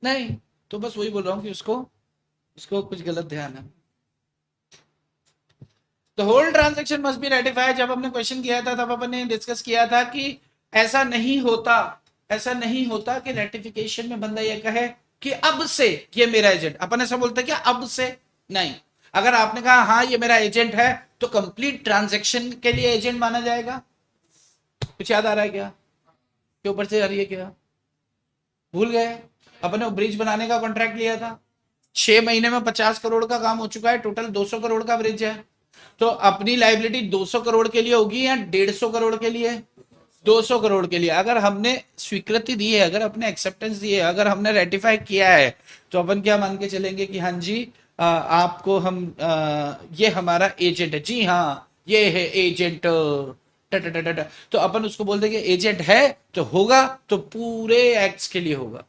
नहीं, तो बस वही बोल रहा हूँ कि उसको उसको कुछ गलत ध्यान है। तो whole transaction must be ratified, जब हमने क्वेश्चन किया था तब अपन ने डिस्कस किया था कि ऐसा नहीं होता, ऐसा नहीं होता कि रेटिफिकेशन में बंदा ये कहे कि अब से ये मेरा एजेंट, अपन ऐसा बोलते हैं क्या अब से, नहीं। अगर आपने कहा हाँ ये मेरा एजेंट है, तो कंप्लीट ट्रांजैक्शन के लिए एजेंट माना जाएगा। कुछ याद आ रहा है क्या, के ऊपर से आ रही है क्या, भूल गए। अपन ने ब्रिज बनाने का कॉन्ट्रैक्ट लिया था, 6 महीने में 50 करोड़ का काम हो चुका है, टोटल 200 करोड़ का ब्रिज है। तो अपनी लाइबिलिटी 200 करोड़ के लिए होगी या 150 करोड़ के लिए, 200 करोड़ के लिए। अगर हमने स्वीकृति दी है, अगर अपने एक्सेप्टेंस दी है, अगर हमने रेटिफाई किया है, तो अपन क्या मान के चलेंगे कि हाँ जी आपको हम ये हमारा एजेंट है, जी हाँ ये है एजेंट, तो अपन उसको बोल देंगे एजेंट है, तो होगा तो पूरे एक्ट्स के लिए होगा,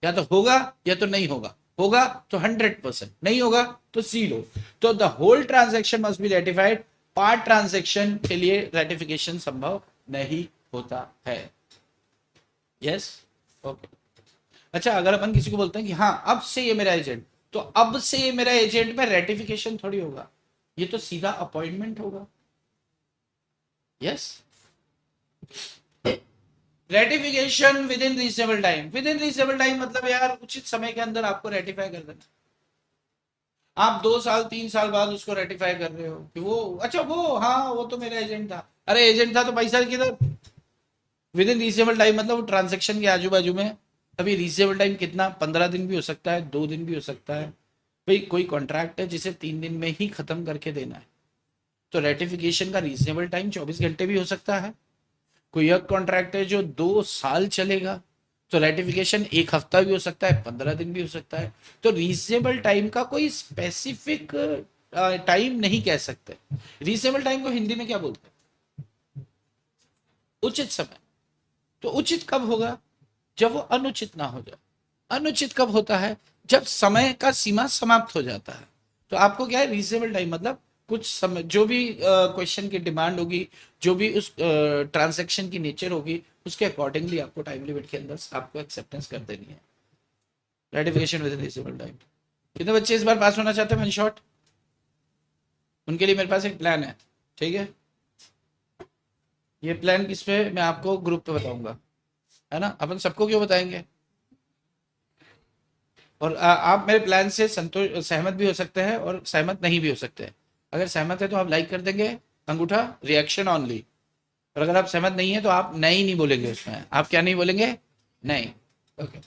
या तो होगा या तो नहीं होगा, होगा तो 100%, नहीं होगा तो 0। तो the whole transaction must be ratified, part transaction के लिए रेटिफिकेशन संभव नहीं होता है। Yes, okay. अच्छा, अगर अपन किसी को बोलते हैं कि हाँ अब से ये मेरा एजेंट, तो अब से ये मेरा एजेंट में रेटिफिकेशन थोड़ी होगा, ये तो सीधा अपॉइंटमेंट होगा। Yes, ratification with in reasonable time, with in reasonable time मतलब यार उचित समय के अंदर आपको रेटिफाई कर देना। आप 2 साल 3 साल बाद उसको रेटिफाई कर रहे हो कि वो अच्छा वो हाँ वो तो मेरा एजेंट था, अरे एजेंट था तो पैसा किधर, विद इन रीजनेबल टाइम मतलब वो ट्रांजेक्शन के आजू बाजू में। अभी रीजनेबल टाइम कितना, 15 दिन भी हो सकता है, 2 दिन भी हो सकता है। भाई कोई कॉन्ट्रैक्ट है जिसे 3 दिन में ही खत्म करके देना है, तो रेटिफिकेशन का रीजनेबल टाइम 24 घंटे भी हो सकता है। कोई एक कॉन्ट्रैक्ट है जो 2 साल चलेगा, तो रेटिफिकेशन 1 हफ्ता भी हो सकता है, 15 दिन भी हो सकता है। तो रीजनेबल टाइम का कोई स्पेसिफिक टाइम नहीं कह सकते। रीजनेबल टाइम को हिंदी में क्या बोलते हैं, उचित समय। तो उचित कब होगा, जब वो अनुचित ना हो जाए। अनुचित कब होता है, जब समय का सीमा समाप्त हो जाता है। तो आपको क्या है रीजनेबल टाइम मतलब कुछ समय, जो भी क्वेश्चन की डिमांड होगी, जो भी उस ट्रांजैक्शन की नेचर होगी, उसके अकॉर्डिंगली आपको टाइम लिमिट के अंदर आपको एक्सेप्टेंस कर देनी है। Ratification with reasonable time. कितने बच्चे इस बार पास होना चाहते हैं इन शॉर्ट, उनके लिए मेरे पास एक प्लान है, ठीक है। ये प्लान किस पे, मैं आपको ग्रुप पे बताऊंगा, है ना। अपन सबको क्यों बताएंगे, और आप मेरे प्लान से संतोष सहमत भी हो सकते हैं और सहमत नहीं भी हो सकते हैं। अगर सहमत है तो आप लाइक कर देंगे, अंगूठा रिएक्शन ऑनली। और अगर आप सहमत नहीं है तो आप नहीं नहीं बोलेंगे, उसमें आप क्या नहीं बोलेंगे, नहीं। ओके,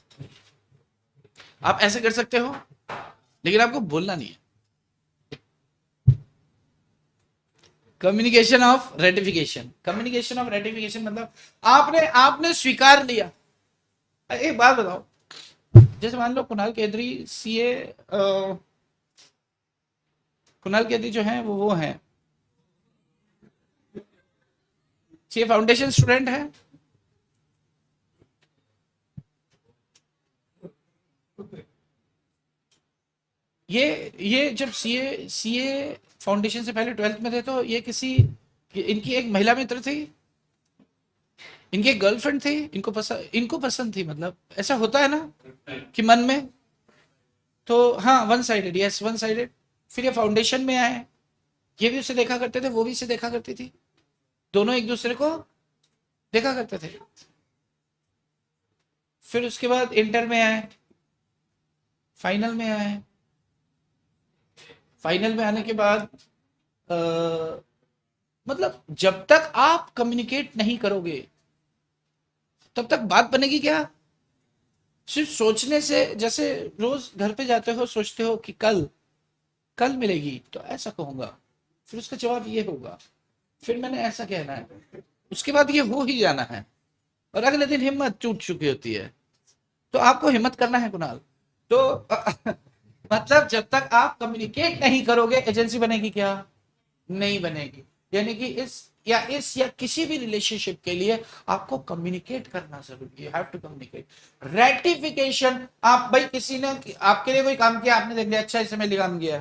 आप ऐसे कर सकते हो, लेकिन आपको बोलना नहीं है। Communication of ratification, communication of ratification मतलब आपने आपने स्वीकार लिया। एक बात बताओ, जैसे मान लो कुणाल केदरी सीए, कुणाल केदरी जो है वो है सीए फाउंडेशन स्टूडेंट है। ये जब सीए सीए फाउंडेशन से पहले 12th में थे, तो ये किसी इनकी एक महिला मित्र थी, इनकी एक गर्लफ्रेंड थी, इनको पसंद थी, मतलब ऐसा होता है ना कि मन में। तो हाँ, one sided, yes one sided. फिर ये फाउंडेशन में आए, ये भी उसे देखा करते थे, वो भी इसे देखा करती थी, दोनों एक दूसरे को देखा करते थे। फिर उसके बाद इंटर में आए, फाइनल में आए, फाइनल में आने के बाद मतलब जब तक आप कम्युनिकेट नहीं करोगे तब तक बात बनेगी क्या। सिर्फ सोचने से, जैसे रोज घर पे जाते हो सोचते हो कि कल कल मिलेगी तो ऐसा कहूंगा, फिर उसका जवाब ये होगा, फिर मैंने ऐसा कहना है, उसके बाद ये हो ही जाना है, और अगले दिन हिम्मत टूट चुकी होती है। तो आपको हिम्मत करना है कुणाल। तो मतलब जब तक आप कम्युनिकेट नहीं करोगे, एजेंसी बनेगी क्या? नहीं बनेगी। यानी कि इस या किसी भी रिलेशनशिप के लिए आपको कम्युनिकेट करना जरूरी है। Have to communicate. रेटिफिकेशन, आप भाई किसी ने आपके लिए कोई काम किया, आपने देख लिया अच्छा इससे मैं काम किया,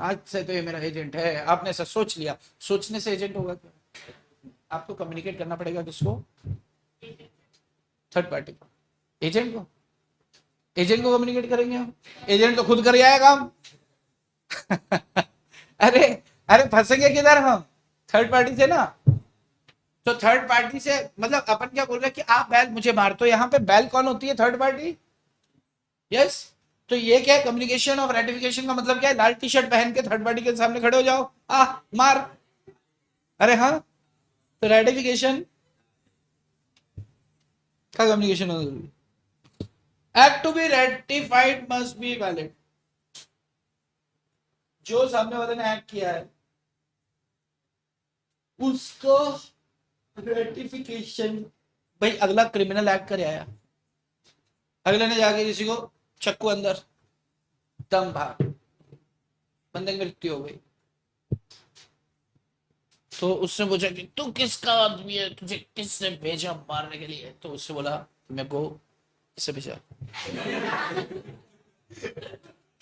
आज से तो ये मेरा एजेंट है, आपने ऐसा सोच लिया, सोचने से एजेंट होगा क्या? आपको कम्युनिकेट करना पड़ेगा किसको? थर्ड पार्टी को। एजेंट को, एजेंट को कम्युनिकेट करेंगे हम? एजेंट तो खुद कर आया काम। अरे अरे फंसेंगे किधर हम? थर्ड पार्टी से ना। तो थर्ड पार्टी से मतलब अपन क्या बोल रहे हैं कि आप बैल मुझे मार, तो यहाँ पे बैल कौन होती है? Third party. यस। तो ये क्या है? कम्युनिकेशन ऑफ रेटिफिकेशन का मतलब क्या है? लाल टी शर्ट पहन के थर्ड पार्टी के सामने खड़े हो जाओ, मार। अरे हाँ, तो रेटिफिकेशन का कम्युनिकेशन होना जरूरी। Act to be ratified must be valid. जो सामने वाले ने एक्ट किया है उसको रेटिफिकेशन। भाई अगला क्रिमिनल एक्ट कर आया, अगले ने जाके किसी को चक्कू अंदर, दम भाग, बंदे की मृत्यु हो गई। तो उसने पूछा कि तू किसका आदमी है, तुझे किसने भेजा मारने के लिए? तो उससे बोला मेरे को इससे भेजा,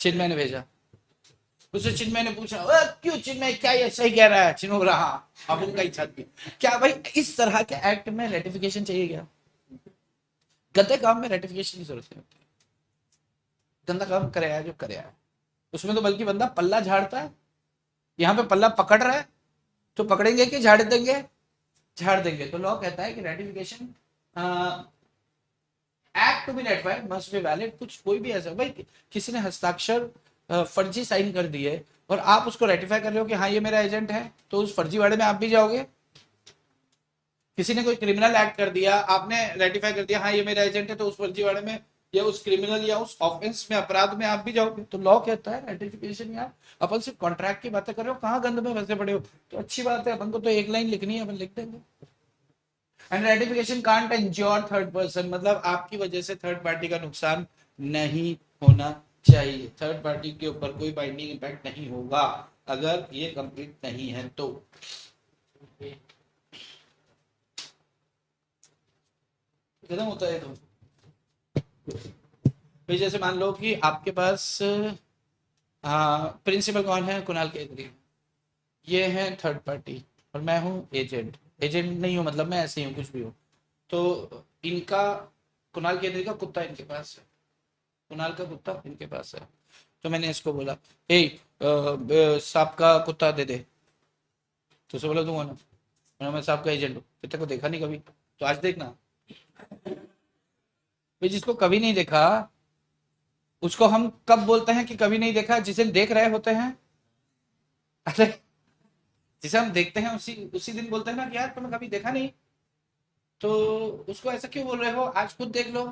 चिन्मय ने भेजा। उससे चिन्मय ने पूछा क्यों चिन्मय, क्या ये सही कह रहा है? चिन्मय बोला हाँ, अब उनका ही छाती। क्या भाई इस तरह के एक्ट में रेटिफिकेशन चाहिए क्या? गंदे काम में रेटिफिकेशन की जरूरत नहीं होती। गंदा काम करे है जो करे है, उसमें तो बल्कि बंदा पल्ला झाड़ता है। यहाँ पे पल्ला पकड़ रहा है, तो पकड़ेंगे कि झाड़ देंगे? झाड़ देंगे। तो लॉ कहता है कि ratification act to be ratified must be valid. कुछ कोई भी ऐसा भाई किसी ने हस्ताक्षर फर्जी साइन कर दिए और आप उसको रेटिफाई कर रहे हो कि हाँ ये मेरा एजेंट है, तो उस फर्जी वाड़े में आप भी जाओगे? किसी ने कोई क्रिमिनल एक्ट कर दिया, आपने रेटिफाई कर दिया हाँ ये मेरा एजेंट है, तो उस फर्जी वाड़े में या उस क्रिमिनल या उस ऑफेंस में, अपराध में आप भी जाओगे? तो लॉ कहता है रेटिफिकेशन। यार अपन सिर्फ कॉन्ट्रैक्ट की बातें कर रहे हो, कहाँ गंद में फंसे पड़े हो? तो अच्छी बात है, अपन को तो एक लाइन लिखनी है, अपन लिख देंगे। And ratification can't ensure third person, मतलब आपकी वजह से थर्ड पार्टी का नुकसान नहीं होना चाहिए। थर्ड पार्टी के ऊपर कोई बाइंडिंग इम्पैक्ट नहीं होगा अगर ये कंप्लीट नहीं है तो। खत्म होता है तो भाई जैसे मान लो कि आपके पास प्रिंसिपल कौन है? कुणाल केतरी। ये है थर्ड पार्टी और मैं हूँ एजेंट। एजेंट नहीं हूँ मतलब मैं ऐसे ही हूँ, कुछ भी हूँ। तो इनका, कुणाल केतरी का कुत्ता इनके पास है, कुणाल का कुत्ता इनके पास है। तो मैंने इसको बोला ए सांप का कुत्ता दे दे, तो उसे बोला दूंगा ना, मैं सांप का एजेंट हूँ। तेरे को देखा नहीं कभी, तो आज देखना। भाई जिसको कभी नहीं देखा उसको हम कब बोलते हैं कि कभी नहीं देखा? जिसे देख रहे होते हैं। अरे जिसे हम देखते हैं उसी उसी दिन बोलते हैं ना कि यार तुम्हें कभी देखा नहीं, तो उसको ऐसा क्यों बोल रहे हो? आज खुद देख लो।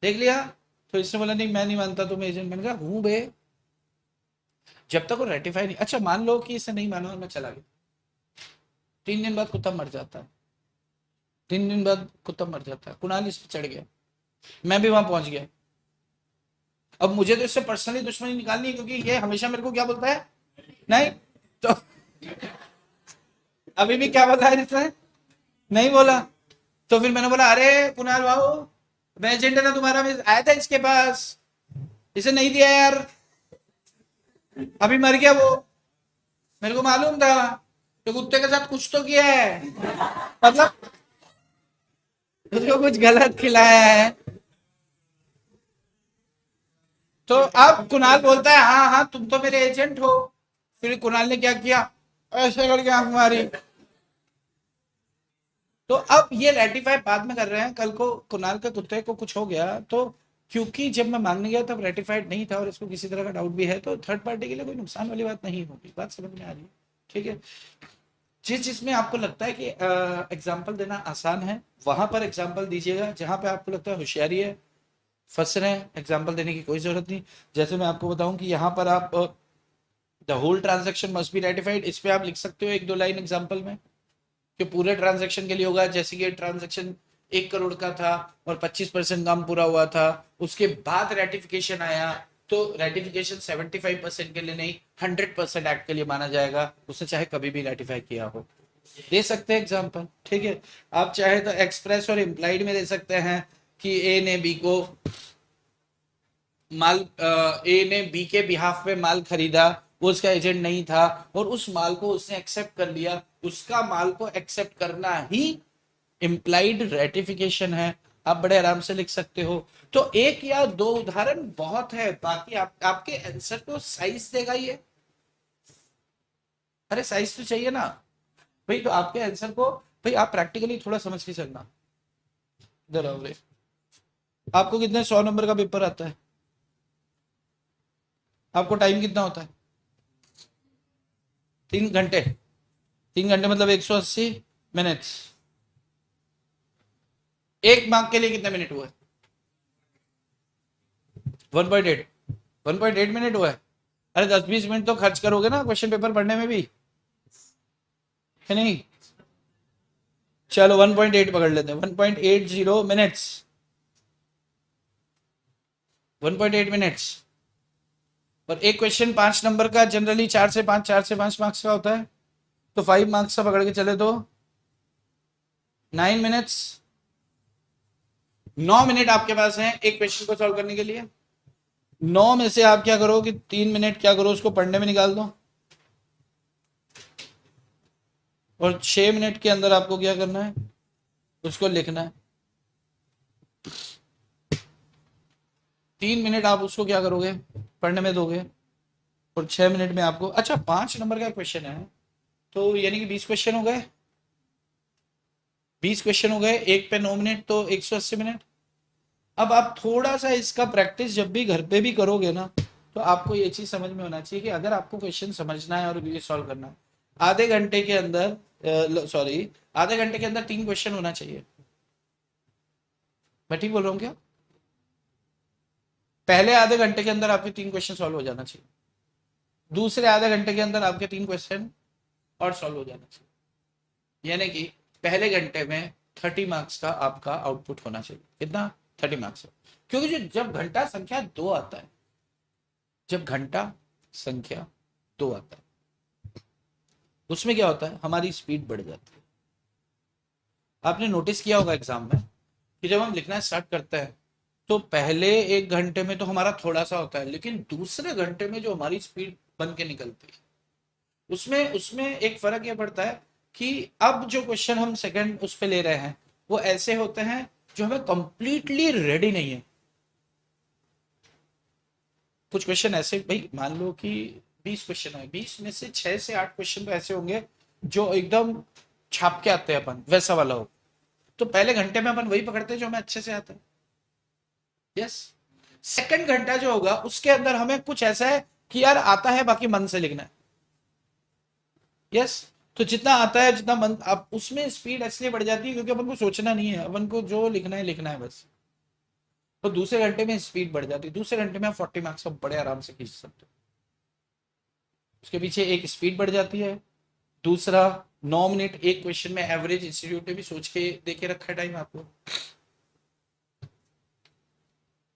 देख लिया? तो इसने बोला नहीं मैं नहीं मानता तुम एजेंट। मैंने कहा हूँ बे, जब तक वो रेटिफाई नहीं। अच्छा मान लो कि इसे नहीं माना और मैं चला गया, 3 दिन बाद कुत्ता मर जाता है, 3 दिन बाद कुत्ता मर जाता है, कुणाल इस पर चढ़ गया, मैं भी वहां पहुंच गया। अब मुझे तो इससे पर्सनली दुश्मनी निकालनी है क्योंकि ये हमेशा मेरे को क्या बोलता है? नहीं। तो अभी भी क्या बोला है इसने? नहीं बोला। तो फिर मैंने बोला अरे कुणाल बाबू, मैं एजेंट है ना तुम्हारा, मैं आया था इसके पास, इसे नहीं दिया यार, अभी मर गया वो, मेरे को मालूम था तो कुत्ते के साथ कुछ तो किया है, मतलब उसको कुछ गलत खिलाया है। तो अब कुणाल बोलता है हाँ हाँ तुम तो मेरे एजेंट हो। फिर कुणाल ने क्या किया? ऐसे करके आंख मारी। तो अब ये रेटिफाई बाद में कर रहे हैं, कल को कुणाल के कुत्ते को कुछ हो गया तो, क्योंकि जब मैं मांगने गया तब रेटिफाइड नहीं था और इसको किसी तरह का डाउट भी है, तो थर्ड पार्टी के लिए कोई नुकसान वाली बात नहीं होगी। बात समझ में आ रही है? ठीक है। जिस जिसमें आपको लगता है कि एग्जाम्पल देना आसान है वहां पर एग्जाम्पल दीजिएगा, जहां पे आपको लगता है होशियारी है, फंस रहे हैं, एग्जाम्पल देने की कोई जरूरत नहीं। जैसे मैं आपको बताऊं कि यहाँ पर आप the whole transaction must be ratified. इस पे आप लिख सकते हो एक दो लाइन एग्जांपल में कि पूरे ट्रांजेक्शन के लिए होगा। जैसे कि ट्रांजेक्शन 1 करोड़ का था और 25% काम पूरा हुआ था, उसके बाद रेटिफिकेशन आया, तो रेटिफिकेशन 75% के लिए नहीं 100% एक्ट के लिए माना जाएगा, उसे चाहे कभी भी रेटिफाई किया हो। दे सकते हैं एग्जांपल, ठीक है। आप चाहे तो एक्सप्रेस और इम्प्लाइड में दे सकते हैं कि ए ने बी को माल ए ने बी के बिहाफ पे माल खरीदा, वो उसका एजेंट नहीं था और उस माल को उसने एक्सेप्ट कर लिया, उसका माल को एक्सेप्ट करना ही इम्प्लाइड रेटिफिकेशन है। आप बड़े आराम से लिख सकते हो। तो एक या दो उदाहरण बहुत है, बाकी आपके आंसर को साइज देगा ये। अरे साइज तो चाहिए ना भाई, तो आपके आंसर को भाई आप प्रैक्टिकली थोड़ा समझ के चलना। इधर आओ रे। आपको कितने 100 नंबर का पेपर आता है? आपको टाइम कितना होता है? 3 घंटे। 3 घंटे मतलब 180 मिनट्स। एक मार्क के लिए कितने मिनट हुए? 1.8। 1.8 मिनट हुआ है। अरे 10-20 मिनट तो खर्च करोगे ना क्वेश्चन पेपर पढ़ने में भी, है नहीं? चलो 1.8 पकड़ लेते हैं, 1.80 मिनट्स। 1.8 मिनट्स। और एक क्वेश्चन 5 नंबर का जनरली 4 से 5, 4 से 5 मार्क्स का होता है, तो 5 मार्क्स का पकड़ के चले तो 9 मिनट्स। 9 मिनट आपके पास है एक क्वेश्चन को सॉल्व करने के लिए। 9 में से आप क्या करो कि 3 मिनट क्या करो, उसको पढ़ने में निकाल दो, और 6 मिनट के अंदर आपको क्या करना है, उसको लिखना है। 3 मिनट आप उसको क्या करोगे, पढ़ने में दोगे, और 6 मिनट में आपको, अच्छा 5 नंबर का क्वेश्चन है तो यानी कि 20 क्वेश्चन हो गए। 20 क्वेश्चन हो गए, एक पे 9 मिनट तो 180 मिनट। अब आप थोड़ा सा इसका प्रैक्टिस जब भी घर पे भी करोगे ना, तो आपको ये चीज समझ में होना चाहिए कि अगर आपको क्वेश्चन समझना है और ये सॉल्व करना है, आधे घंटे के अंदर सॉरी आधे घंटे के अंदर 3 क्वेश्चन होना चाहिए। मैं ठीक बोल रहा हूँ क्या? पहले आधे घंटे के अंदर आपके 3 क्वेश्चन सॉल्व हो जाना चाहिए, दूसरे आधे घंटे के अंदर आपके 3 क्वेश्चन और सॉल्व हो जाना चाहिए। यानी कि पहले घंटे में 30 मार्क्स का आपका आउटपुट होना चाहिए। कितना? 30 मार्क्स। क्योंकि जब घंटा संख्या 2 आता है, जब घंटा संख्या 2 आता है, उसमें क्या होता है, हमारी स्पीड बढ़ जाती है। आपने नोटिस किया होगा एग्जाम में कि जब हम लिखना स्टार्ट करते हैं तो पहले 1 घंटे में तो हमारा थोड़ा सा होता है, लेकिन दूसरे घंटे में जो हमारी स्पीड बन के निकलती है, उसमें उसमें एक फर्क यह पड़ता है कि अब जो क्वेश्चन हम सेकंड उस पे ले रहे हैं वो ऐसे होते हैं जो हमें कंप्लीटली रेडी नहीं है। कुछ क्वेश्चन ऐसे, भाई मान लो कि 20 क्वेश्चन है, 20 में से 6 से 8 क्वेश्चन तो ऐसे होंगे जो एकदम छाप के आते हैं, अपन वैसा वाला हो, तो पहले घंटे में अपन वही पकड़ते हैं जो हमें अच्छे से आता है। यस। सेकंड घंटा जो होगा उसके अंदर हमें कुछ ऐसा है कि यार आता है, बाकी मन से लिखना है। यस। तो जितना आता है, जितना मन, अब उसमें स्पीड इसलिए बढ़ जाती है क्योंकि अपन को सोचना नहीं है, अपन को जो लिखना है बस। तो दूसरे घंटे में स्पीड बढ़ जाती है, दूसरे घंटे में आप 40 मार्क्स का बड़े आराम से खींच सकते हो। उसके पीछे एक स्पीड बढ़ जाती है, दूसरा 9 मिनट एक क्वेश्चन में एवरेज इंस्टीट्यूट ने भी सोच के देके रखा है टाइम आपको।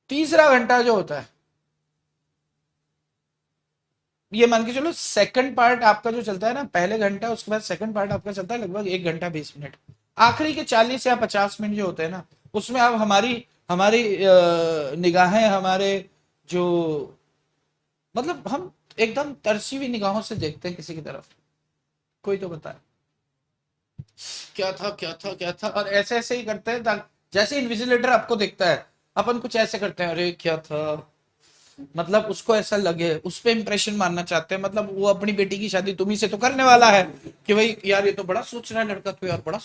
तीसरा घंटा जो होता है, ये मान के चलो सेकंड पार्ट आपका जो चलता है ना, पहले घंटा उसके बाद सेकंड पार्ट आपका चलता है लगभग 1 घंटा 20 मिनट। आखिरी के 40 या 50 मिनट जो होते हैं ना, उसमें अब हमारी हमारी निगाहें, हमारे जो, मतलब हम एकदम तरसी हुई निगाहों से देखते हैं किसी की तरफ। कोई तो बताए क्या था क्या था क्या था, और ऐसे ऐसे ही करते हैं जैसे इन्विजिलेटर आपको देखता है, अपन कुछ ऐसे करते हैं, अरे क्या था, मतलब उसको ऐसा लगे, उस पर इंप्रेशन मारना चाहते हैं, मतलब वो अपनी बेटी की शादी तुम्ही से तो करने वाला है कि भाई यार ये तो बड़ा सोच रहा है लड़का, तो यार बड़ा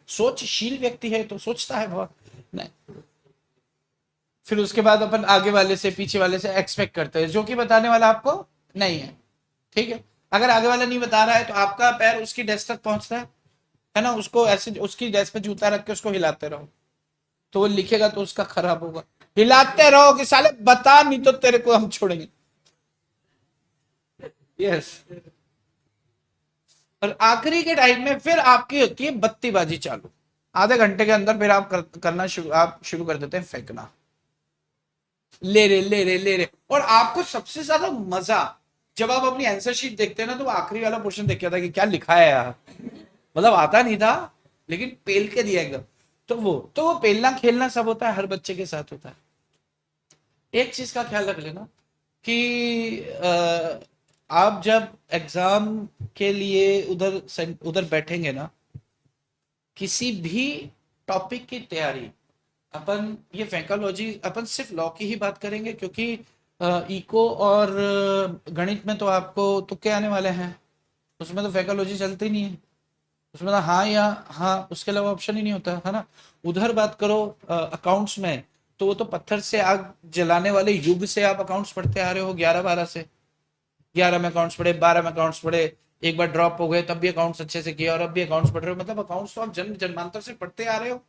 सोचशील व्यक्ति है, तो सोचता है बहुत। नहीं, फिर उसके बाद अपन आगे वाले से पीछे वाले से एक्सपेक्ट करते हैं जो कि बताने वाला आपको नहीं है। ठीक है, अगर आगे वाला नहीं बता रहा है तो आपका पैर उसकी डेस्क तक पहुंचता है ना, उसको ऐसे उसकी डेस्क पे जूता रख के उसको हिलाते रहो, तो वो लिखेगा तो उसका खराब होगा। हिलाते रहो कि साले बता, नहीं तो तेरे को हम छोड़ेंगे। यस। और आखिरी के टाइम में फिर आपकी होती है बत्तीबाजी चालू। आधे घंटे के अंदर फिर आप करना शुरू कर देते हैं फेंकना, ले रे ले रे ले रे। और आपको सबसे ज्यादा मजा जब आप अपनी आंसर शीट देखते हैं ना, तो वो आखिरी वाला पोर्शन देख के आता है कि क्या लिखा है यार, मतलब आता नहीं था लेकिन पेल के दिया एकदम। तो वो पेलना खेलना सब होता है, हर बच्चे के साथ होता है। एक चीज का ख्याल रख लेना कि आप जब एग्जाम के लिए उधर उधर बैठेंगे ना, किसी भी टॉपिक की तैयारी, अपन ये फैंकोलॉजी अपन सिर्फ लॉ की ही बात करेंगे, क्योंकि इको और गणित में तो आपको तुक्के आने वाले हैं, उसमें तो फैंकोलॉजी चलती नहीं है, उसमें तो हाँ या हाँ, उसके अलावा ऑप्शन ही नहीं होता है ना। उधर बात करो अकाउंट्स में, तो वो तो पत्थर से आग जलाने वाले युग से आप अकाउंट्स पढ़ते आ रहे हो, 11-12 से। 11 में अकाउंट्स पढ़े, 12 में अकाउंट्स पढ़े, एक बार ड्रॉप हो गए तब भी अकाउंट्स अच्छे से किए, और अब भी अकाउंट्स पढ़ रहे हो, मतलब अकाउंट्स तो आप जन्म जन्मांतर से पढ़ते आ रहे हो।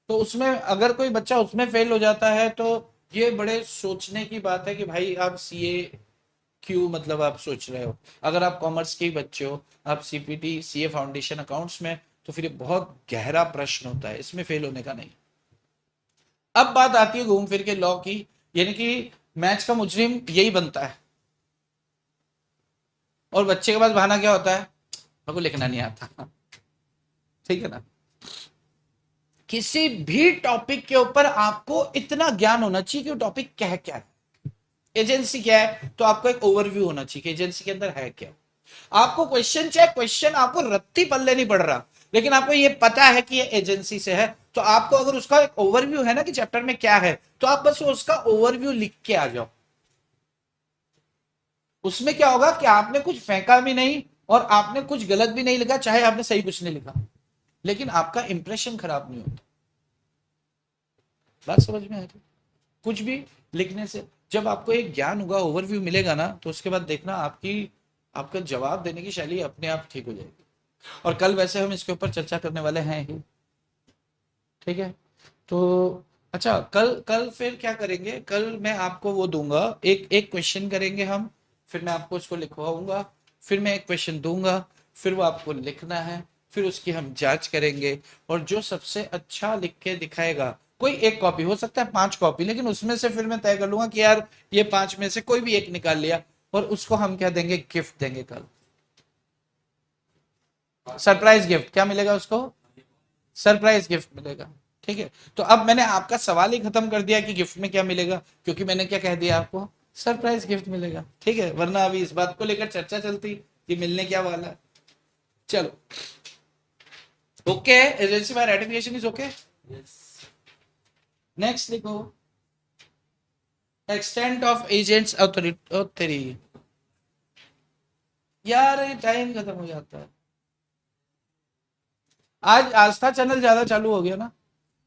तो उसमें अगर कोई बच्चा उसमें फेल हो जाता है, तो ये बड़े सोचने की बात है कि भाई आप सीए क्यों, मतलब आप सोच रहे हो। अगर आप कॉमर्स के ही बच्चे हो, आप सीपीटी सीए फाउंडेशन अकाउंट्स में, तो फिर ये बहुत गहरा प्रश्न होता है, इसमें फेल होने का नहीं। अब बात आती है घूम फिर के लॉ की, यानी कि मैच का मुजरिम यही बनता है, और बच्चे के पास बहाना क्या होता है, मेरे को लिखना नहीं आता। ठीक है ना। किसी भी टॉपिक के ऊपर आपको इतना ज्ञान होना चाहिए कि वो टॉपिक क्या है। एजेंसी क्या है, तो आपको एक ओवरव्यू होना चाहिए कि एजेंसी के अंदर है क्या। आपको क्वेश्चन, चाहे क्वेश्चन आपको रत्ती पल्ले नहीं पड़ रहा, लेकिन आपको ये पता है कि ये एजेंसी से है, तो आपको अगर उसका एक ओवरव्यू है ना कि चैप्टर में क्या है, तो आप बस उसका ओवरव्यू लिख के आ जाओ। उसमें क्या होगा कि आपने कुछ फेंका भी नहीं और आपने कुछ गलत भी नहीं लिखा, चाहे आपने सही कुछ नहीं लिखा, लेकिन आपका इंप्रेशन खराब नहीं होता। बात समझ में आ रही। कुछ भी लिखने से जब आपको एक ज्ञान होगा, ओवरव्यू मिलेगा ना, तो उसके बाद देखना आपकी आपका जवाब देने की शैली अपने आप ठीक हो जाएगी। और कल वैसे हम इसके ऊपर चर्चा करने वाले हैं ही। ठीक है। तो अच्छा, कल कल फिर क्या करेंगे, कल मैं आपको वो दूंगा, एक एक क्वेश्चन करेंगे हम, फिर मैं आपको उसको लिखवाऊंगा, फिर मैं एक क्वेश्चन दूंगा, फिर वो आपको लिखना है, फिर उसकी हम जांच करेंगे, और जो सबसे अच्छा लिख के दिखाएगा, कोई एक कॉपी हो सकता है 5 कॉपी, लेकिन उसमें से फिर मैं तय कर लूंगा कि यार ये 5 में से कोई भी एक निकाल लिया, और उसको हम क्या देंगे, गिफ्ट देंगे कल। सरप्राइज गिफ्ट क्या मिलेगा उसको, सरप्राइज गिफ्ट मिलेगा। ठीक है। तो अब मैंने आपका सवाल ही खत्म कर दिया कि गिफ्ट में क्या मिलेगा, क्योंकि मैंने क्या कह दिया आपको, सरप्राइज गिफ्ट मिलेगा। ठीक है, वरना अभी इस बात को लेकर चर्चा चलती कि मिलने क्या वाला है। चलो, okay, agency bye ratification is okay. Next लिखो, एक्सटेंट ऑफ एजेंट्स ऑथोरिटी। यार टाइम खत्म हो जाता है। आज आस्था चैनल ज्यादा चालू हो गया ना,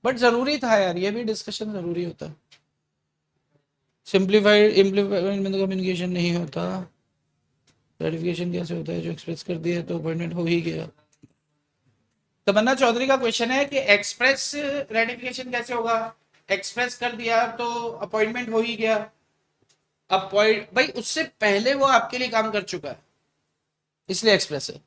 बट जरूरी था यार, ये भी डिस्कशन जरूरी होता है। सिंप्लीफाइड इम्प्लीफाइड में तो कम्युनिकेशन नहीं होता, रेटिफिकेशन कैसे होता है, जो एक्सप्रेस कर दिया तो अपॉइंटमेंट हो ही गया। तमन्ना चौधरी का क्वेश्चन है कि एक्सप्रेस रेटिफिकेशन कैसे होगा, एक्सप्रेस कर दिया तो अपॉइंटमेंट हो ही गया। अपॉइंट भाई, उससे पहले वो आपके लिए काम कर चुका है, इसलिए एक्सप्रेस है।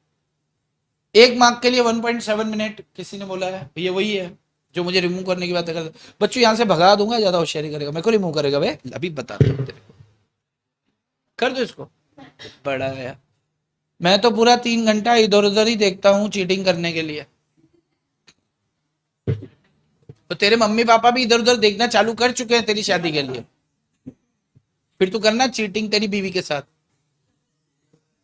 1 मार्क के लिए 1.7 मिनट किसी ने बोला है, ये वही है जो मुझे रिमूव करने की बात कर। बच्चों यहां से भगा दूंगा, ज्यादा होशियारी करेगा मेरे को रिमूव करेगा भाई, अभी बता दो तेरे को, कर दो इसको। बड़ा है, मैं तो पूरा 3 घंटा इधर उधर ही देखता हूँ चीटिंग करने के लिए। तो तेरे मम्मी पापा भी इधर उधर देखना चालू कर चुके हैं तेरी शादी के लिए, फिर तू करना चीटिंग तेरी बीवी के साथ।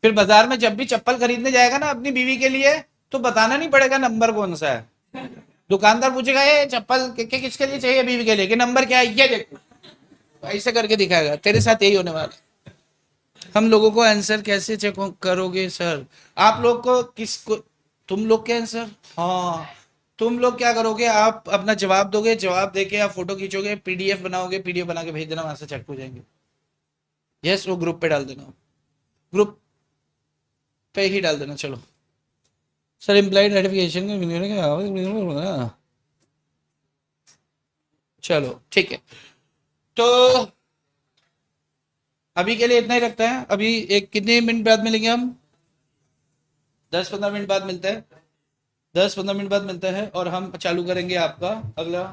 फिर बाजार में जब भी चप्पल खरीदने जाएगा ना अपनी बीवी के लिए, तो बताना नहीं पड़ेगा नंबर कौन सा है। दुकानदार पूछेगा ये चप्पल किसके लिए चाहिए, बीवी के लिए, कि नंबर क्या है, ये देखो, ऐसे करके दिखाएगा। तेरे साथ यही होने वाला है। हम लोगों को आंसर कैसे चेक करोगे सर, आप लोग को किसको, तुम लोग के आंसर, हाँ, तुम लोग क्या करोगे, आप अपना जवाब दोगे, जवाब देके आप फोटो खींचोगे, पीडीएफ बनाओगे, पीडीएफ बना के भेज देना, वहां से चेक हो जाएंगे। यस, वो ग्रुप पे डाल देना, ग्रुप पे ही डाल देना। चलो सर, इम्प्लाइड रेटिफिकेशन चलो ठीक है। तो अभी के लिए इतना ही रखते हैं। अभी एक कितने मिनट बाद मिलेंगे हम? 10-15 मिनट बाद मिलते हैं। 10-15 मिनट बाद मिलते हैं और हम चालू करेंगे आपका अगला